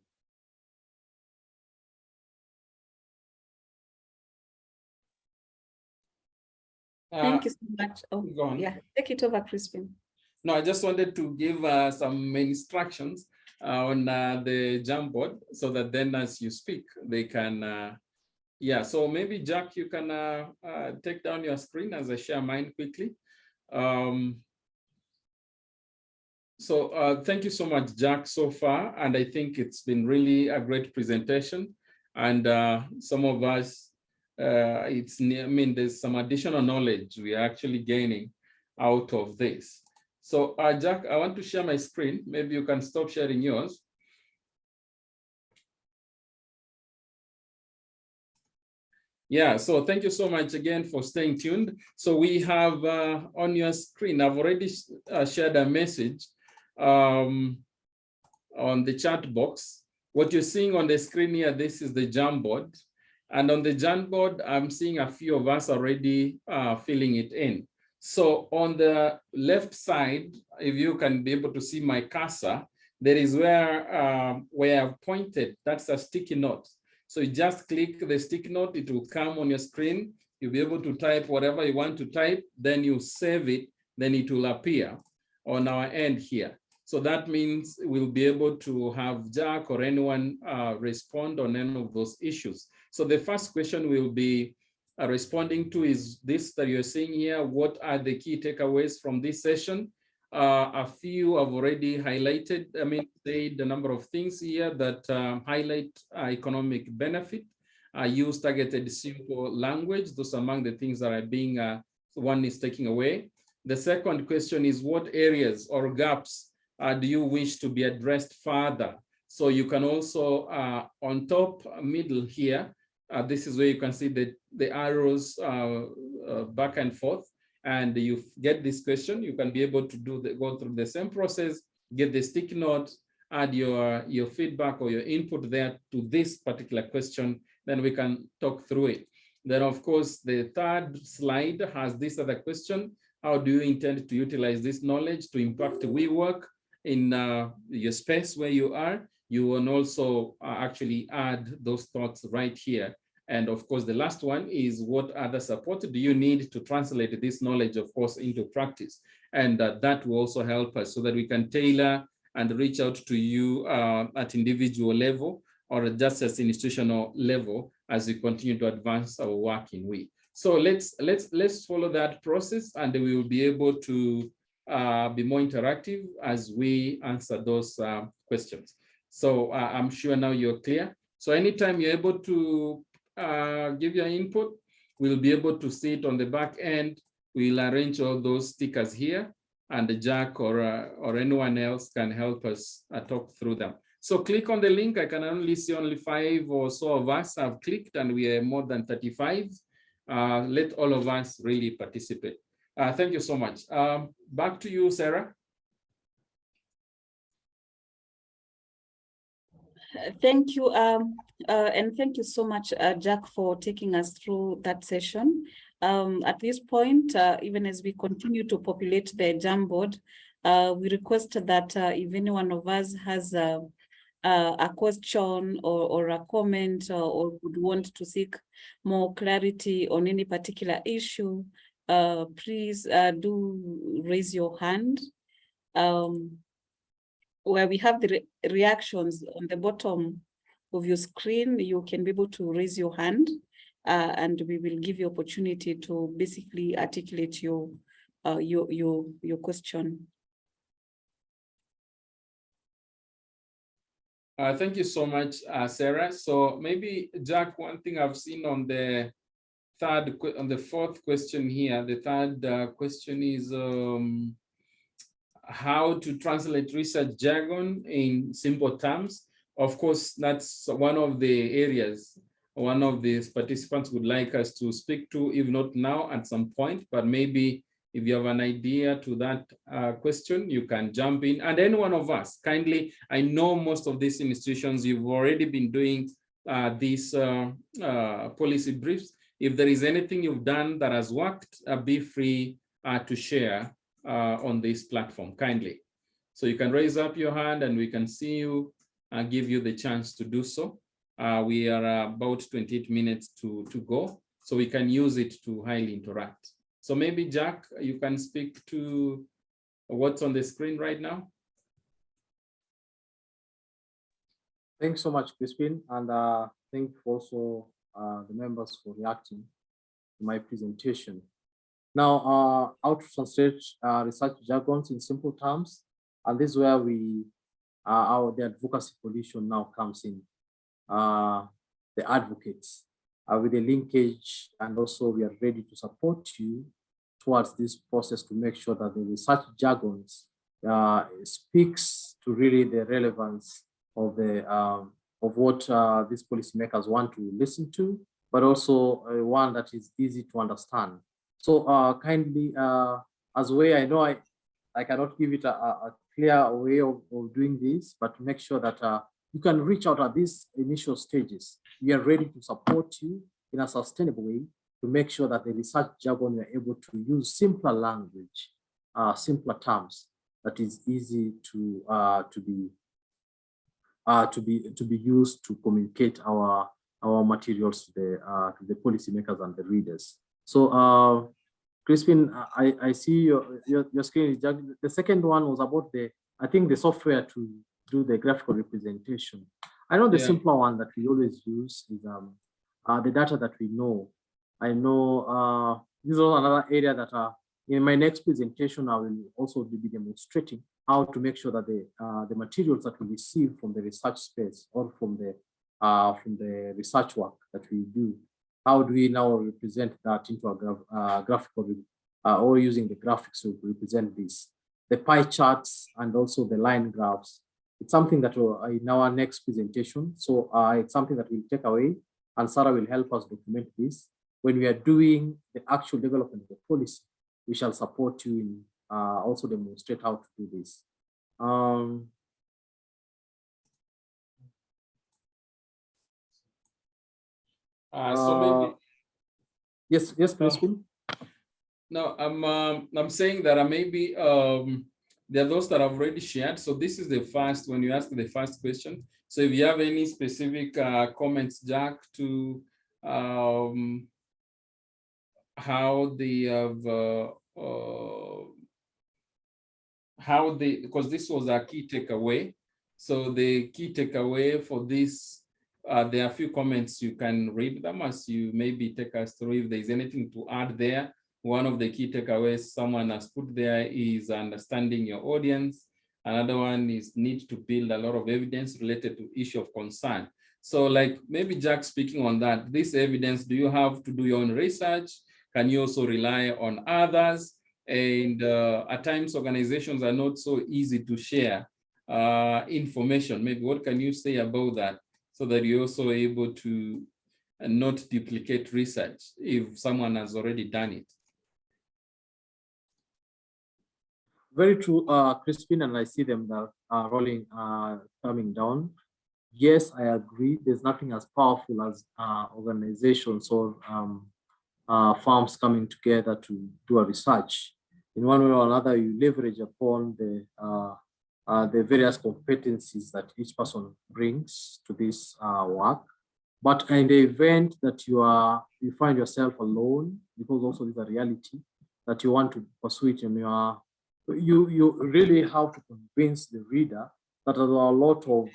Thank you so much. Oh, go on. yeah, take it over, Crispin. No, I just wanted to give some instructions on the Jamboard so that then as you speak, they can, yeah, so maybe Jack, you can take down your screen as I share mine quickly. So thank you so much, Jack, so far. And I think it's been really a great presentation. And some of us, I mean, there's some additional knowledge we are actually gaining out of this. So Jack, I want to share my screen. Maybe you can stop sharing yours. Yeah, so thank you so much again for staying tuned. So we have on your screen, I've already shared a message on the chat box. What you're seeing on the screen here, this is the Jamboard. And on the Jamboard, I'm seeing a few of us already filling it in. So on the left side, if you can be able to see my cursor, there is where I've pointed, that's a sticky note. So you just click the sticky note, it will come on your screen. You'll be able to type whatever you want to type, then you save it, then it will appear on our end here. So that means we'll be able to have Jack or anyone respond on any of those issues. So the first question we'll be responding to is this that you're seeing here. What are the key takeaways from this session? A few I've already highlighted. I mean, the number of things here that highlight economic benefit. Use targeted simple language. Those are among the things that are being, one is taking away. The second question is what areas or gaps do you wish to be addressed further? So you can also, on top middle here, this is where you can see the arrows back and forth, and you get this question. You can be able to go through the same process, get the sticky note, add your feedback or your input there to this particular question, then we can talk through it. Then, of course, the third slide has this other question. How do you intend to utilize this knowledge to impact WeWork in your space where you are? You will also actually add those thoughts right here. And of course, the last one is what other support do you need to translate this knowledge, of course, into practice? And that will also help us so that we can tailor and reach out to you at individual level or just as institutional level as we continue to advance our work in WE. So let's follow that process, and we will be able to be more interactive as we answer those questions. So I'm sure now you're clear. So anytime you're able to give your input, we'll be able to see it on the back end. We'll arrange all those stickers here, and Jack or anyone else can help us talk through them. So click on the link. I can only see only 5 or so of us have clicked, and we are more than 35. Let all of us really participate. Thank you so much. Back to you, Sarah. Thank you, and thank you so much, Jack, for taking us through that session. At this point, even as we continue to populate the Jamboard, we request that if any one of us has a question or a comment or would want to seek more clarity on any particular issue, please do raise your hand. Where we have the reactions on the bottom of your screen, you can be able to raise your hand, and we will give you opportunity to basically articulate your question. Thank you so much, Sarah. So maybe, Jack, one thing I've seen on the fourth question here, the third question is how to translate research jargon in simple terms. Of course, that's one of the areas one of these participants would like us to speak to, if not now, at some point, but maybe if you have an idea to that question, you can jump in. And any one of us, kindly, I know most of these institutions, you've already been doing these policy briefs. If there is anything you've done that has worked, be free to share on this platform, kindly. So you can raise up your hand and we can see you, give you the chance to do so. We are about 28 minutes to go, so we can use it to highly interact. So maybe Jack, you can speak to what's on the screen right now. Thanks so much, Crispin, and thank also the members for reacting to my presentation. Now, how to translate research jargons in simple terms, and this is where the advocacy coalition now comes in. The advocates with the linkage, and also we are ready to support you towards this process to make sure that the research jargons speaks to really the relevance of the of what these policymakers want to listen to, but also one that is easy to understand. So kindly, as a way, I know I cannot give it a clear way of doing this, but to make sure that you can reach out at these initial stages. We are ready to support you in a sustainable way to make sure that the research jargon, we are able to use simpler language, simpler terms that is easy to be used to communicate our materials to the policymakers and the readers. So Crispin, I see your screen is juggling. The second one was about I think the software to do the graphical representation. I know the simpler one that we always use is the data that we know. I know this is another area that in my next presentation, I will also be demonstrating how to make sure that the materials that we receive from the research space or from the research work that we do, how do we now represent that into a graphical or using the graphics to represent this, the pie charts and also the line graphs. It's something that in our next presentation. So it's something that we'll take away, and Sarah will help us document this. When we are doing the actual development of the policy, we shall support you in also demonstrate how to do this. Yes, Crispin. No, I'm saying that maybe there are those that have already shared. So this is the first, when you ask the first question. So if you have any specific comments, Jack, to how they have, because this was a key takeaway. So the key takeaway for this, there are a few comments, you can read them as you maybe take us through if there's anything to add there. One of the key takeaways someone has put there is understanding your audience. Another one is need to build a lot of evidence related to issue of concern. So like maybe Jack speaking on that, this evidence, do you have to do your own research? Can you also rely on others? And at times organizations are not so easy to share information. Maybe what can you say about that so that you're also able to not duplicate research if someone has already done it? Very true, Crispin, and I see them that are rolling, coming down. Yes, I agree. There's nothing as powerful as organizations or firms coming together to do a research. In one way or another, you leverage upon the various competencies that each person brings to this work. But in the event that you find yourself alone, because also is a reality that you want to pursue it, and you really have to convince the reader that a lot of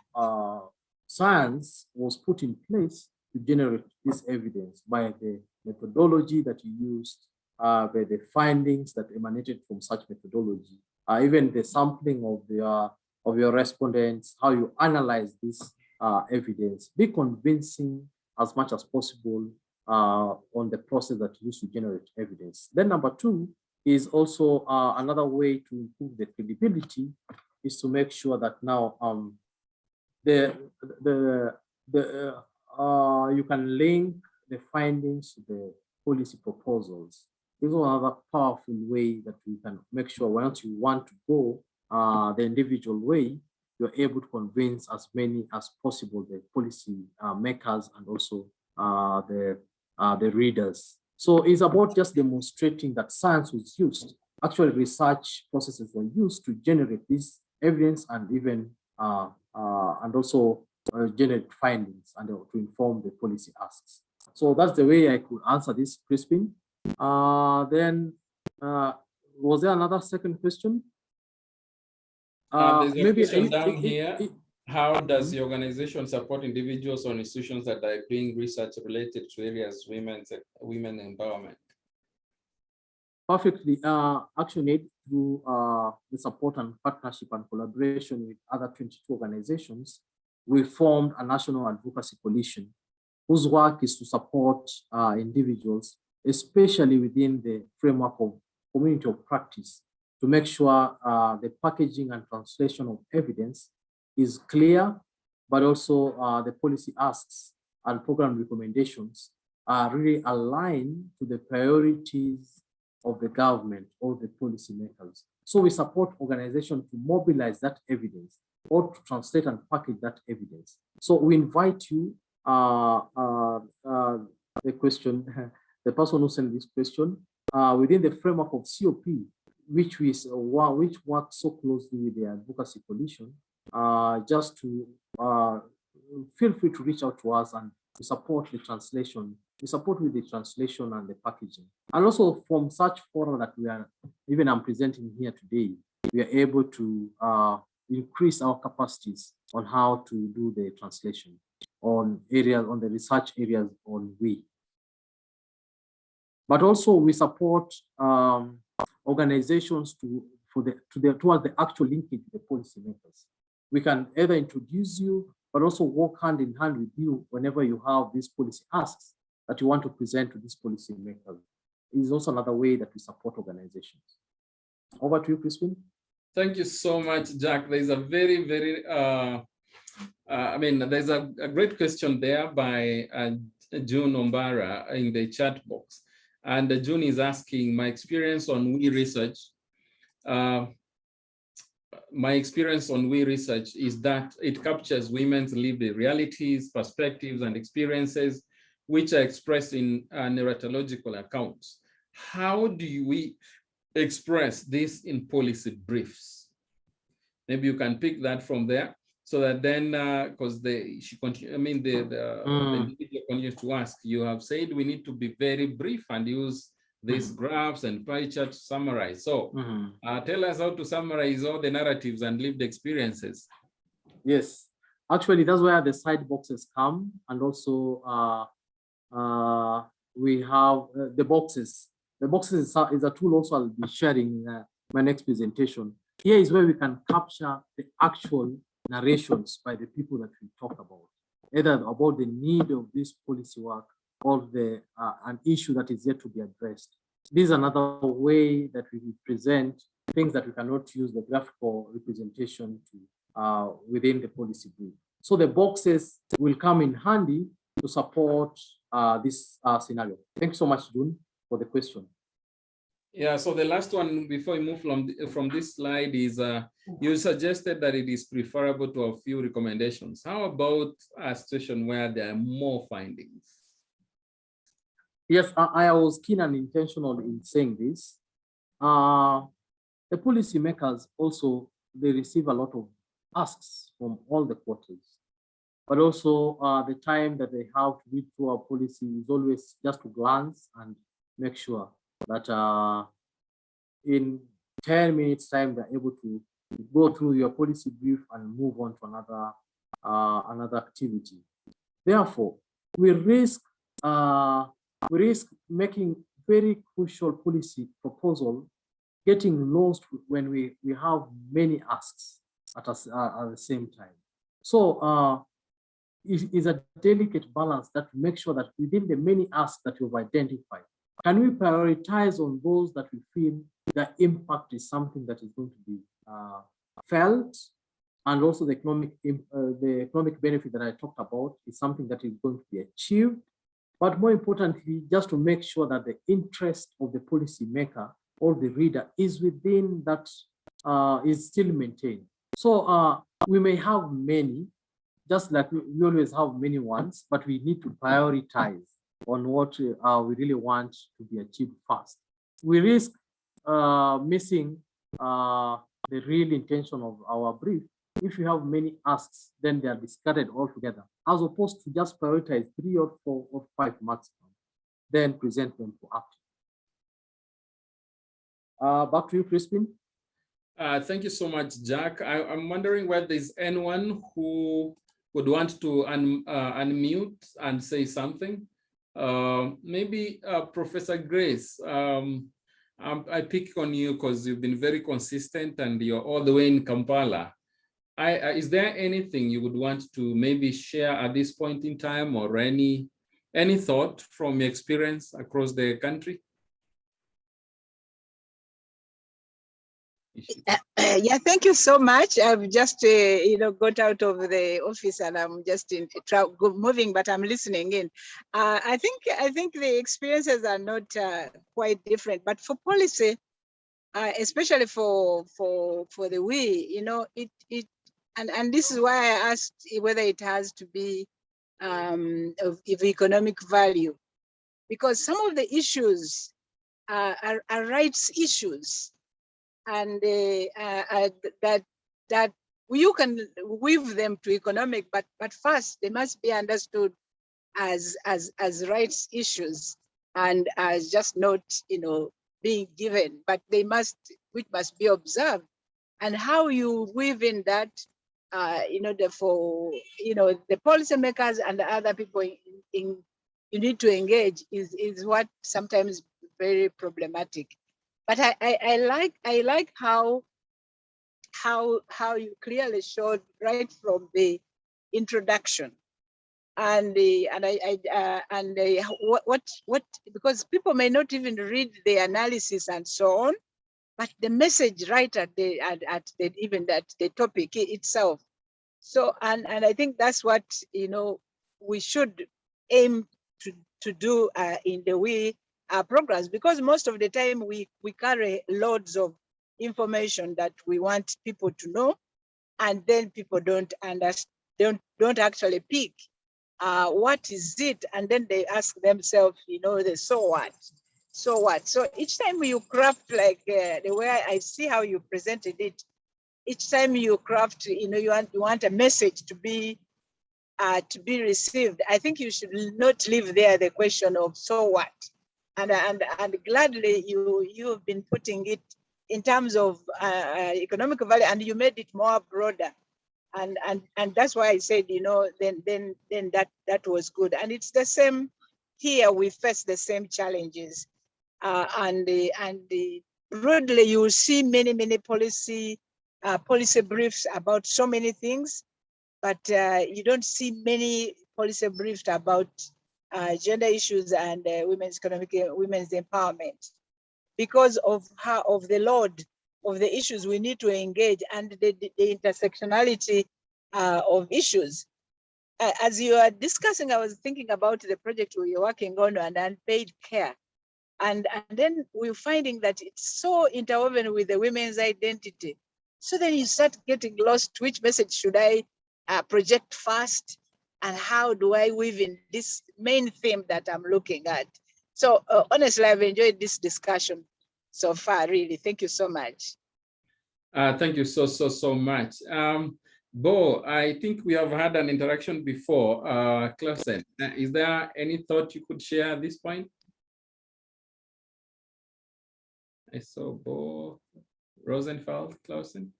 science was put in place to generate this evidence by the methodology that you used, by the findings that emanated from such methodology, even the sampling of your respondents, how you analyze this evidence. Be convincing as much as possible on the process that you use to generate evidence. Then number two is also another way to improve the credibility is to make sure that now you can link the findings to the policy proposals. This is another powerful way that we can make sure once you want to go the individual way, you're able to convince as many as possible, the policy makers and also the readers. So it's about just demonstrating that science was used. Actually, research processes were used to generate this evidence and even and also generate findings and to inform the policy asks. So that's the way I could answer this, Crispin. Then was there another second question? There's a question down here. How does the organization support individuals or institutions that are doing research related to areas women empowerment? Perfectly. ActionAid, through the support and partnership and collaboration with other 22 organizations, we formed a national advocacy coalition whose work is to support individuals, especially within the framework of community of practice, to make sure the packaging and translation of evidence is clear, but also the policy asks and program recommendations are really aligned to the priorities of the government or the policymakers. So we support organizations to mobilize that evidence or to translate and package that evidence. So we invite you, the person who sent this question, within the framework of COP, which works so closely with the advocacy coalition, just to feel free to reach out to us and to support the translation. We support with the translation and the packaging. And also from such forum that I'm presenting here today, we are able to increase our capacities on how to do the translation on the research areas on we. But also we support organizations towards the actual linkage to the policymakers. We can either introduce you, but also work hand in hand with you whenever you have these policy asks that you want to present to these policymakers. It is also another way that we support organizations. Over to you, Crispin. Thank you so much, Jack. There's a very, very, there's a great question there by June Ombara in the chat box. And June is asking, my experience on We Research, is that it captures women's lived realities, perspectives, and experiences, which are expressed in narratological accounts. How do we express this in policy briefs? Maybe you can pick that from there, so that then, because the individual continues to ask, you have said we need to be very brief and use these graphs and pie charts to summarize. So tell us how to summarize all the narratives and lived experiences. Yes, actually, that's where the side boxes come. And also we have the boxes. The boxes is a tool also I'll be sharing in my next presentation. Here is where we can capture the actual narrations by the people that we talk about, either about the need of this policy work or an issue that is yet to be addressed. This is another way that we present things that we cannot use the graphical representation to within the policy brief. So the boxes will come in handy to support this scenario. Thanks so much, June, for the question. Yeah, so the last one before we move from this slide is you suggested that it is preferable to a few recommendations. How about a situation where there are more findings? Yes, I was keen and intentional in saying this. The policymakers also, they receive a lot of asks from all the quarters, but also the time that they have to read through our policy is always just to glance and make sure that in 10 minutes time, they're able to go through your policy brief and move on to another activity. Therefore, we risk making very crucial policy proposal getting lost when we have many asks at the same time. So it is a delicate balance that makes sure that within the many asks that you've identified, can we prioritize on those that we feel the impact is something that is going to be felt, and also the economic benefit that I talked about is something that is going to be achieved, but more importantly, just to make sure that the interest of the policymaker or the reader is within that, is still maintained. So we may have many, just like we always have many ones, but we need to prioritize on what we really want to be achieved first. We risk missing the real intention of our brief. If you have many asks, then they are discarded altogether, as opposed to just prioritize 3 or 4 or 5 maximum, then present them for action. Back to you, Crispin. Thank you so much, Jack. I'm wondering whether there's anyone who would want to unmute and say something. Maybe Professor Grace, I pick on you because you've been very consistent and you're all the way in Kampala. Is there anything you would want to maybe share at this point in time, or any thought from your experience across the country? Yeah, thank you so much. I've just, got out of the office and I'm just moving, but I'm listening in. I think the experiences are not quite different, but for policy, especially for the we, and this is why I asked whether it has to be of economic value, because some of the issues are rights issues. And that you can weave them to economic, but first they must be understood as rights issues and as just not being given, but which must be observed. And how you weave in that for the policymakers and the other people you need to engage is what sometimes very problematic. But I like how you clearly showed right from the introduction, and what because people may not even read the analysis and so on, but the message right at the topic itself. So and I think that's what we should aim to do in the way. Programs, because most of the time we carry loads of information that we want people to know, and then people don't understand, don't actually pick what is it, and then they ask themselves, the so what. So each time you craft, like the way I see how you presented it, each time you craft, you want a message to be received. I think you should not leave there the question of so what. And gladly you've been putting it in terms of economic value, and you made it more broader, and that's why I said then that was good. And it's the same here. We face the same challenges, and broadly you will see many policy briefs about so many things, but you don't see many policy briefs about gender issues and women's empowerment, because of the load of the issues we need to engage and the intersectionality of issues. As you are discussing, I was thinking about the project we are working on unpaid care, and then we're finding that it's so interwoven with the women's identity. So then you start getting lost. Which message should I project first? And how do I weave in this main theme that I'm looking at? So honestly, I've enjoyed this discussion so far, really. Thank you so much. Thank you so much. Bo, I think we have had an interaction before. Clausen, is there any thought you could share at this point? I saw Bo, Rosenfeld, Clausen.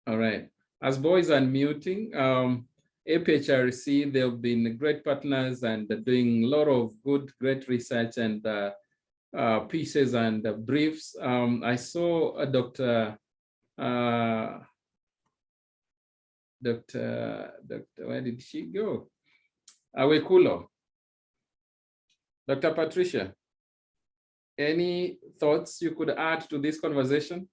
All right. As Bo is unmuting, APHRC, they've been great partners and doing a lot of great research and pieces and briefs. I saw Dr. Where did she go? Awekulo. Dr. Patricia, any thoughts you could add to this conversation?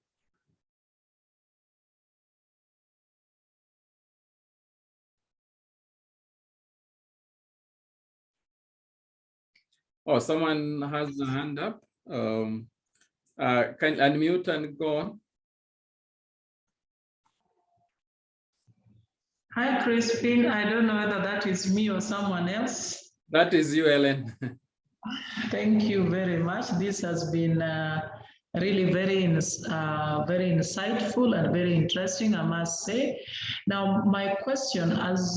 Oh, someone has a hand up. Can unmute and go on. Hi, Crispin. I don't know whether that is me or someone else. That is you, Ellen. Thank you very much. This has been really very insightful and very interesting, I must say. Now, my question, as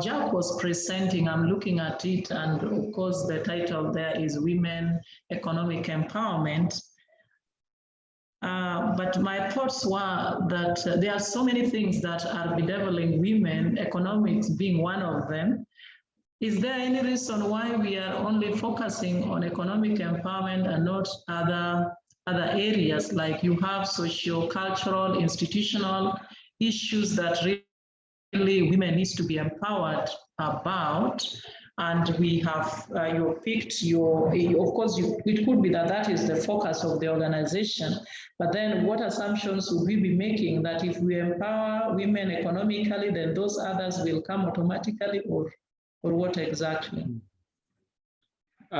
Jack was presenting, I'm looking at it, and of course, the title there is Women Economic Empowerment. But my thoughts were that there are so many things that are bedeviling women, economics being one of them. Is there any reason why we are only focusing on economic empowerment and not other areas, like you have socio-cultural, institutional issues that really women needs to be empowered about? And we have, you picked of course, it could be that is the focus of the organization, but then what assumptions would we be making that if we empower women economically, then those others will come automatically, or what exactly?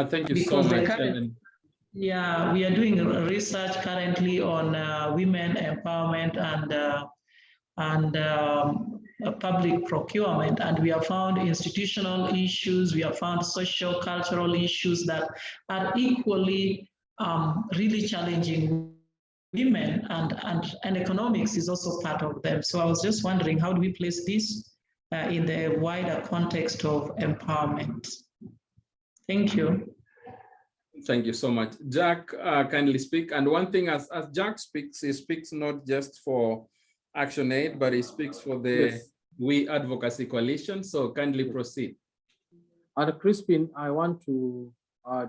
Thank you so much, Ellen. Yeah, we are doing research currently on women empowerment and public procurement, and we have found institutional issues, we have found social cultural issues that are equally really challenging women, and economics is also part of them. So I was just wondering, how do we place this in the wider context of empowerment? Thank you. Thank you so much. Jack, kindly speak. And one thing, as Jack speaks, he speaks not just for ActionAid, but he speaks for the We Advocacy Coalition. So kindly proceed. And Crispin, I want to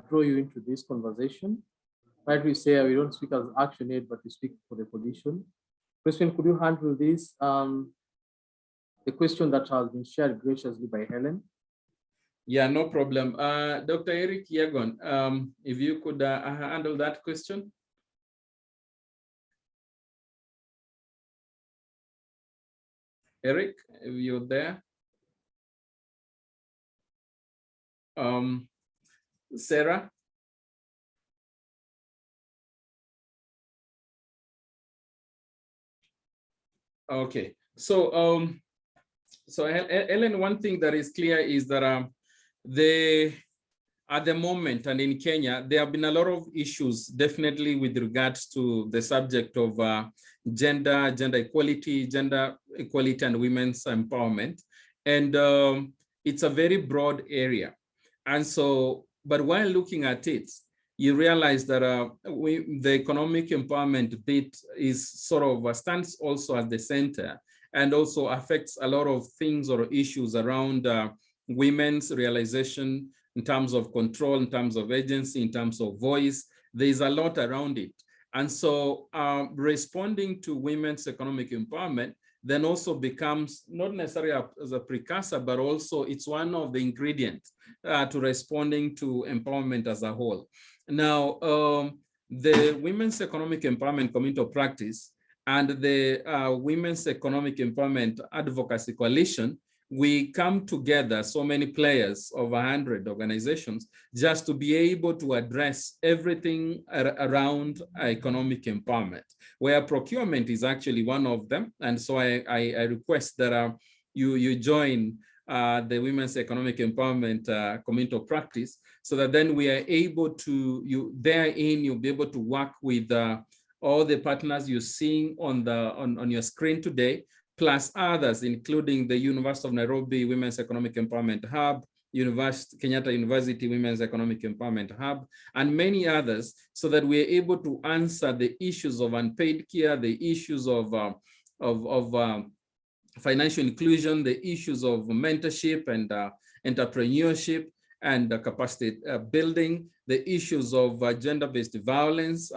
draw you into this conversation. Like we say, we don't speak as ActionAid, but we speak for the coalition. Crispin, could you handle this? The question that has been shared graciously by Helen. Yeah, no problem. Dr. Eric Yegon, if you could handle that question. Eric, if you're there. Sarah. Okay, so Ellen, one thing that is clear is that at the moment, and in Kenya, there have been a lot of issues, definitely with regards to the subject of gender equality and women's empowerment. And it's a very broad area. And so, but while looking at it, you realize that the economic empowerment bit is sort of stands also at the center, and also affects a lot of things or issues around women's realization in terms of control, in terms of agency, in terms of voice. There's a lot around it. And so responding to women's economic empowerment then also becomes not necessarily as a precursor, but also it's one of the ingredients to responding to empowerment as a whole. Now, the Women's Economic Empowerment Community of Practice and the Women's Economic Empowerment Advocacy Coalition, we come together, so many players, over 100 organizations, just to be able to address everything around economic empowerment, where procurement is actually one of them. And so I request that you join the Women's Economic Empowerment Community of Practice, so that then we are able to, you'll be able to work with all the partners you're seeing on your screen today, plus others, including the University of Nairobi Women's Economic Empowerment Hub, Kenyatta University Women's Economic Empowerment Hub, and many others, so that we're able to answer the issues of unpaid care, the issues of financial inclusion, the issues of mentorship and entrepreneurship and capacity building, the issues of gender-based violence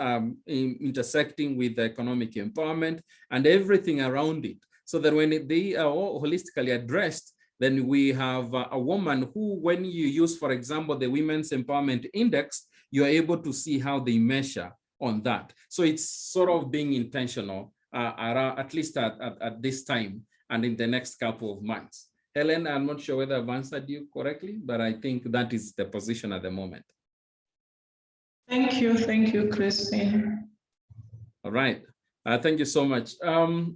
intersecting with economic empowerment, and everything around it. So that when they are all holistically addressed, then we have a woman who, when you use, for example, the Women's Empowerment Index, you're able to see how they measure on that. So it's sort of being intentional, at least at this time and in the next couple of months. Helen, I'm not sure whether I've answered you correctly, but I think that is the position at the moment. Thank you, Crispin. All right. Thank you so much.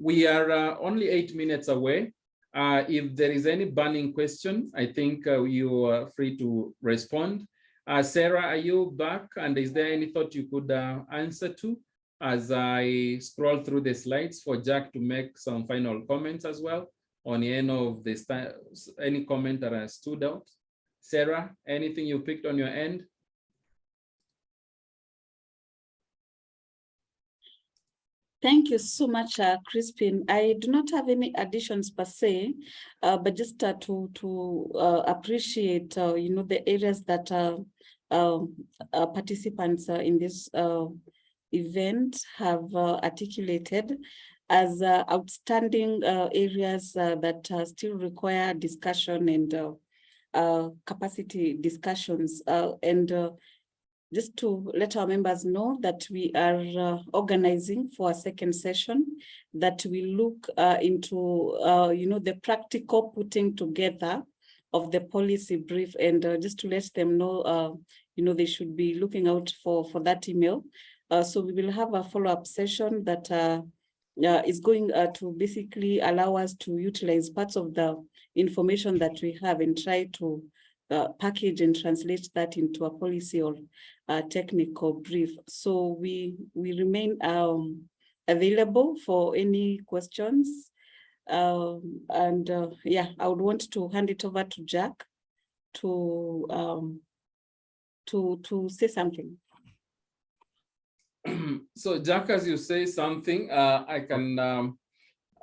We are only 8 minutes away If there is any burning question, I think you are free to respond. Sarah, are you back? And is there any thought you could answer to as I scroll through the slides for Jack to make some final comments as well on any of the any comment that has stood out? Sarah, anything you picked on your end? Thank you so much, Crispin. I do not have any additions per se, but just to appreciate, the areas that participants in this event have articulated as outstanding areas that still require discussion and capacity discussions. Just to let our members know that we are organizing for a second session that will look into, the practical putting together of the policy brief, and just to let them know, they should be looking out for that email. So we will have a follow-up session that is going to basically allow us to utilize parts of the information that we have and try to package and translate that into a policy or technical brief. So we remain available for any questions. Yeah, I would want to hand it over to Jack to say something. So Jack, as you say something, I can,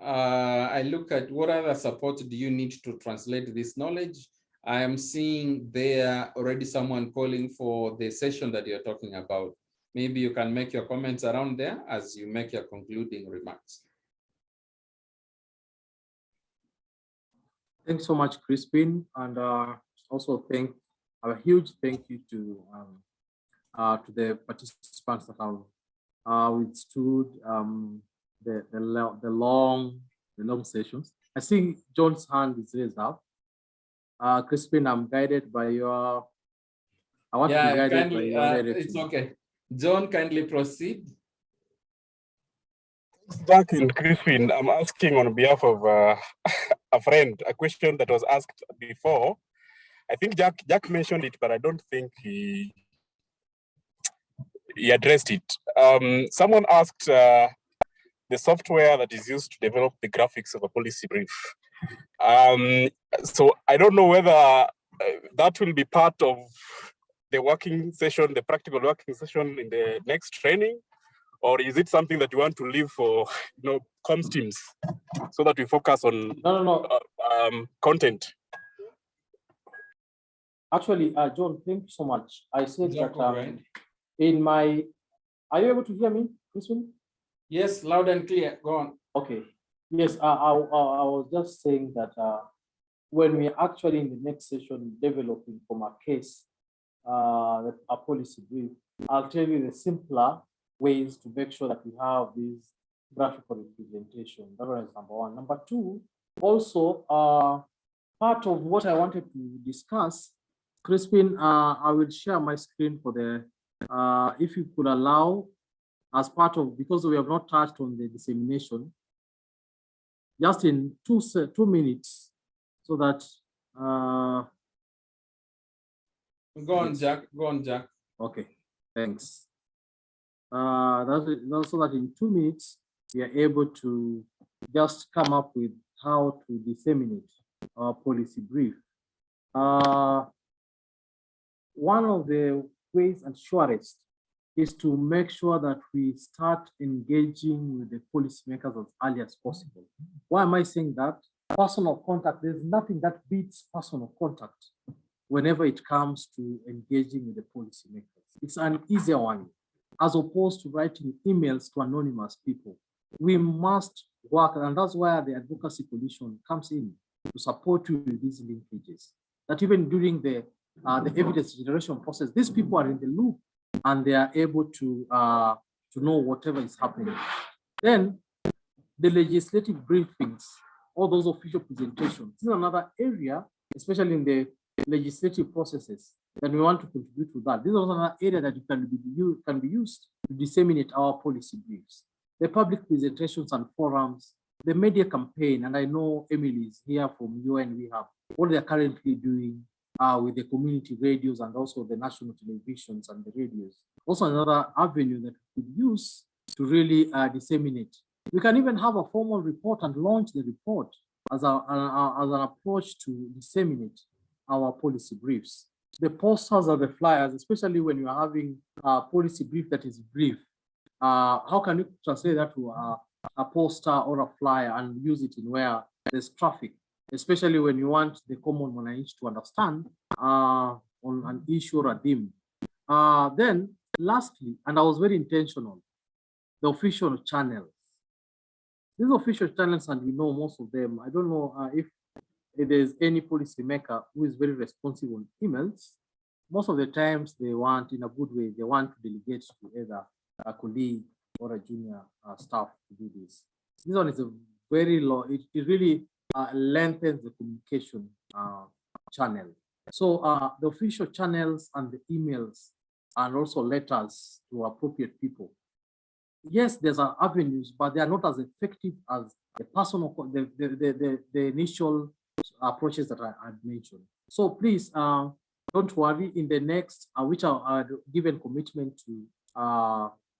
I look at what other support do you need to translate this knowledge? I am seeing there already someone calling for the session that you're talking about. Maybe you can make your comments around there as you make your concluding remarks. Thanks so much, Crispin, and also a huge thank you to the participants that have withstood the long sessions. I see John's hand is raised up. Crispin, I'm guided by your. I want to be guided kindly, by your direction. it's okay. John, kindly proceed. Jack and Crispin, I'm asking on behalf of a friend a question that was asked before. I think Jack mentioned it, but I don't think he addressed it. Someone asked the software that is used to develop the graphics of a policy brief. So I don't know whether that will be part of the working session, the practical working session in the next training, or is it something that you want to leave for comms teams so that we focus on content? Actually, John, thank you so much. I said Jack, that in my, are you able to hear me, Crispin? Yes, loud and clear. Go on. Okay. Yes, I was just saying that when we actually in the next session developing from a case, a policy brief, I'll tell you the simpler ways to make sure that we have this graphical representation. That was number one. Number two, also part of what I wanted to discuss, Crispin, I will share my screen for the, if you could allow, as part of, because we have not touched on the dissemination, just in 2 minutes, so that. Go on, Jack. Go on, Jack. Okay, thanks. That's also that in 2 minutes, we are able to just come up with how to disseminate our policy brief. One of the ways and surest is to make sure that we start engaging with the policymakers as early as possible. Why am I saying that? Personal contact, there's nothing that beats personal contact whenever it comes to engaging with the policymakers. It's an easier one, as opposed to writing emails to anonymous people. We must work, and that's why the Advocacy Coalition comes in to support you with these linkages. That even during the evidence generation process, these people are in the loop and they are able to know whatever is happening. Then the legislative briefings, all those official presentations, this is another area, especially in the legislative processes, that we want to contribute to that. This is also another area that can be used to disseminate our policy briefs. The public presentations and forums the media campaign, and I know Emily is here from UN. We have what they're currently doing with the community radios and also the national televisions and the radios. Also another avenue that we could use to really disseminate. We can even have a formal report and launch the report as an approach to disseminate our policy briefs. The posters or the flyers, especially when you're having a policy brief that is brief, how can you translate that to a poster or a flyer and use it in where there's traffic, especially when you want the common mwananchi to understand on an issue or a theme. Then lastly, and I was very intentional, the official channels. These official channels, and we know most of them, I don't know if there's any policymaker who is very responsive on emails. Most of the times they want, in a good way, they want to delegate to either a colleague or a junior staff to do this. This one is a very low, it really lengthens the communication channel. So the official channels and the emails and also letters to appropriate people. Yes, there's avenues, but they are not as effective as the personal, the initial approaches that I had mentioned. So please don't worry. In the next, which are given commitment to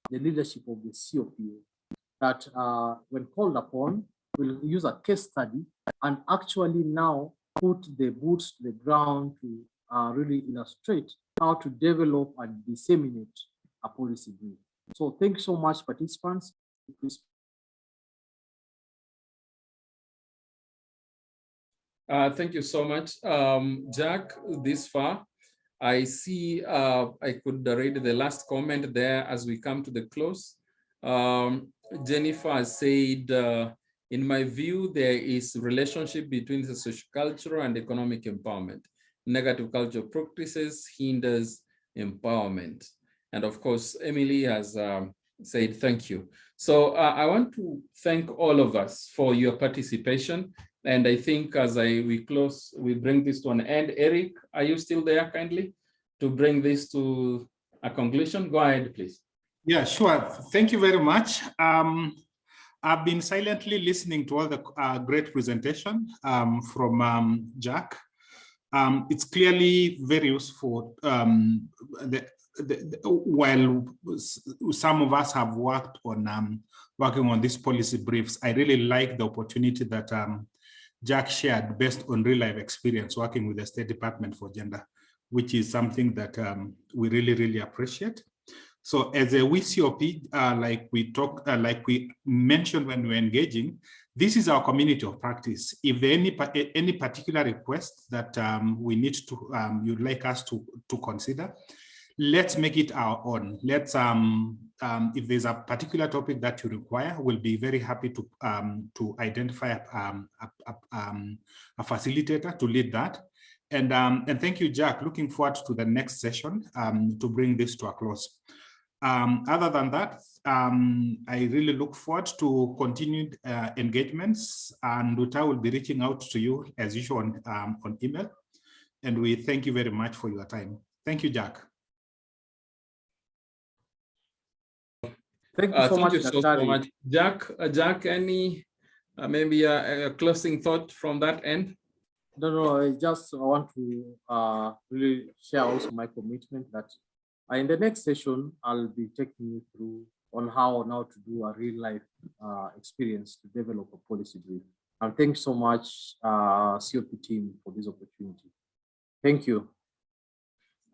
the leadership of the COPA, that when called upon, we'll use a case study and actually now put the boots to the ground to really illustrate how to develop and disseminate a policy brief. So thank you so much, participants. Thank you so much, Jack. This far, I see I could read the last comment there as we come to the close. Jennifer said, in my view, there is relationship between the sociocultural and economic empowerment. Negative cultural practices hinders empowerment. And of course, Emily has said thank you. So I want to thank all of us for your participation. And I think as we close, we bring this to an end. Eric, are you still there kindly to bring this to a conclusion? Go ahead, please. Yeah, sure. Thank you very much. I've been silently listening to all the great presentation from Jack. It's clearly very useful. While some of us have worked on working on these policy briefs, I really like the opportunity that Jack shared based on real life experience working with the State Department for Gender, which is something that we really, really appreciate. So as a WCOP, like we mentioned when we were engaging, this is our community of practice. If there any particular request that we need to, you'd like us to consider, let's make it our own. Let's, if there's a particular topic that you require, we'll be very happy to identify a facilitator to lead that. And thank you, Jack. Looking forward to the next session to bring this to a close. Other than that, I really look forward to continued engagements, and Uta will be reaching out to you as usual on email. And we thank you very much for your time. Thank you, Jack. Thank you so much, so much. Jack, any maybe a closing thought from that end? No, I want to really share also my commitment that in the next session, I'll be taking you through on how now to do a real life experience to develop a policy brief. And thanks so much, COP team, for this opportunity. Thank you.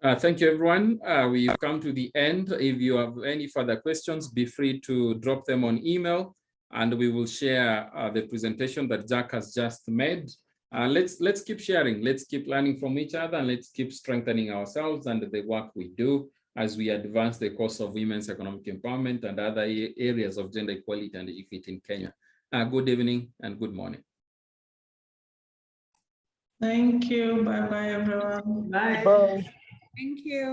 Thank you, everyone. We've come to the end. If you have any further questions, be free to drop them on email, and we will share the presentation that Jack has just made. Let's keep sharing. Let's keep learning from each other, and let's keep strengthening ourselves and the work we do as we advance the cause of women's economic empowerment and other areas of gender equality and equity in Kenya. Good evening and good morning. Thank you. Bye-bye, everyone. Bye. Thank you.